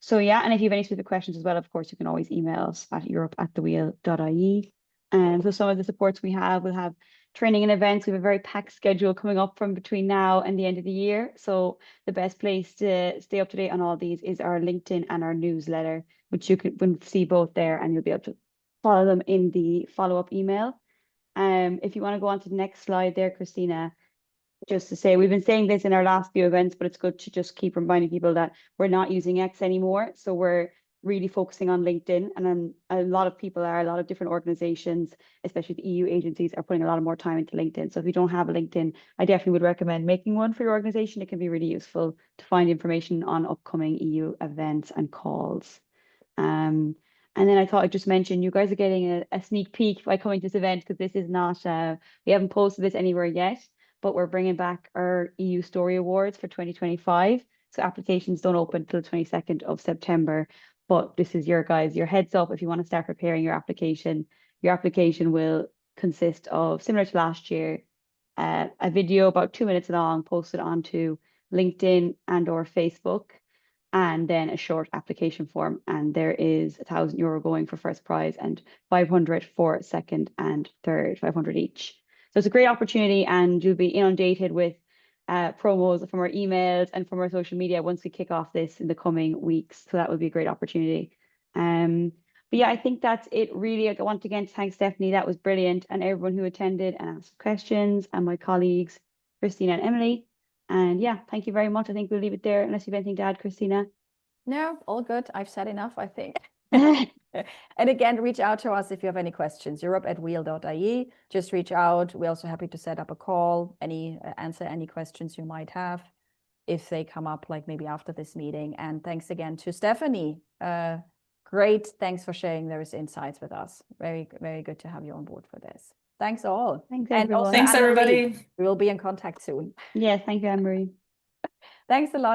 So yeah, and if you have any specific questions as well, of course, you can always email us at europe@thewheel.ie. And so some of the supports we'll have training and events. We have a very packed schedule coming up from between now and the end of the year. So the best place to stay up to date on all these is our LinkedIn and our newsletter, which you can see both there, and you'll be able to follow them in the follow-up email. If you want to go on to the next slide there, Christina, just to say, we've been saying this in our last few events, but it's good to just keep reminding people that we're not using X anymore. So we're really focusing on LinkedIn, and then a lot of different organizations, especially the EU agencies, are putting a lot more time into LinkedIn. So if you don't have a LinkedIn, I definitely would recommend making one for your organization. It can be really useful to find information on upcoming EU events and calls. And then I thought I'd just mention, you guys are getting a sneak peek by coming to this event, because this is not, we haven't posted this anywhere yet, but we're bringing back our EU Story Awards for 2025. So applications don't open till the 22nd of September. But this is your heads up if you want to start preparing your application. Your application will consist of, similar to last year, a video about 2 minutes long posted onto LinkedIn and or Facebook, and then a short application form. And there is €1,000 going for first prize and 500 for second and third, 500 each. So it's a great opportunity, and you'll be inundated with promos from our emails and from our social media once we kick off this in the coming weeks. So that would be a great opportunity. But yeah, I think that's it really. I want again to thank Stephanie. That was brilliant. And everyone who attended and asked questions, and my colleagues, Christina and Emily. And yeah, thank you very much. I think we'll leave it there unless you have anything to add, Christina. No, all good. I've said enough, I think. And again, reach out to us if you have any questions. Europe@wheel.ie. Just reach out. We're also happy to set up a call, answer any questions you might have if they come up, like maybe after this meeting. And thanks again to Stephanie. Great. Thanks for sharing those insights with us. Very, very good to have you on board for this. Thanks all. Thanks, and everyone. also Thanks, Anne-Marie. everybody. We will be in contact soon. Yeah, thank you, Anne-Marie. Thanks a lot.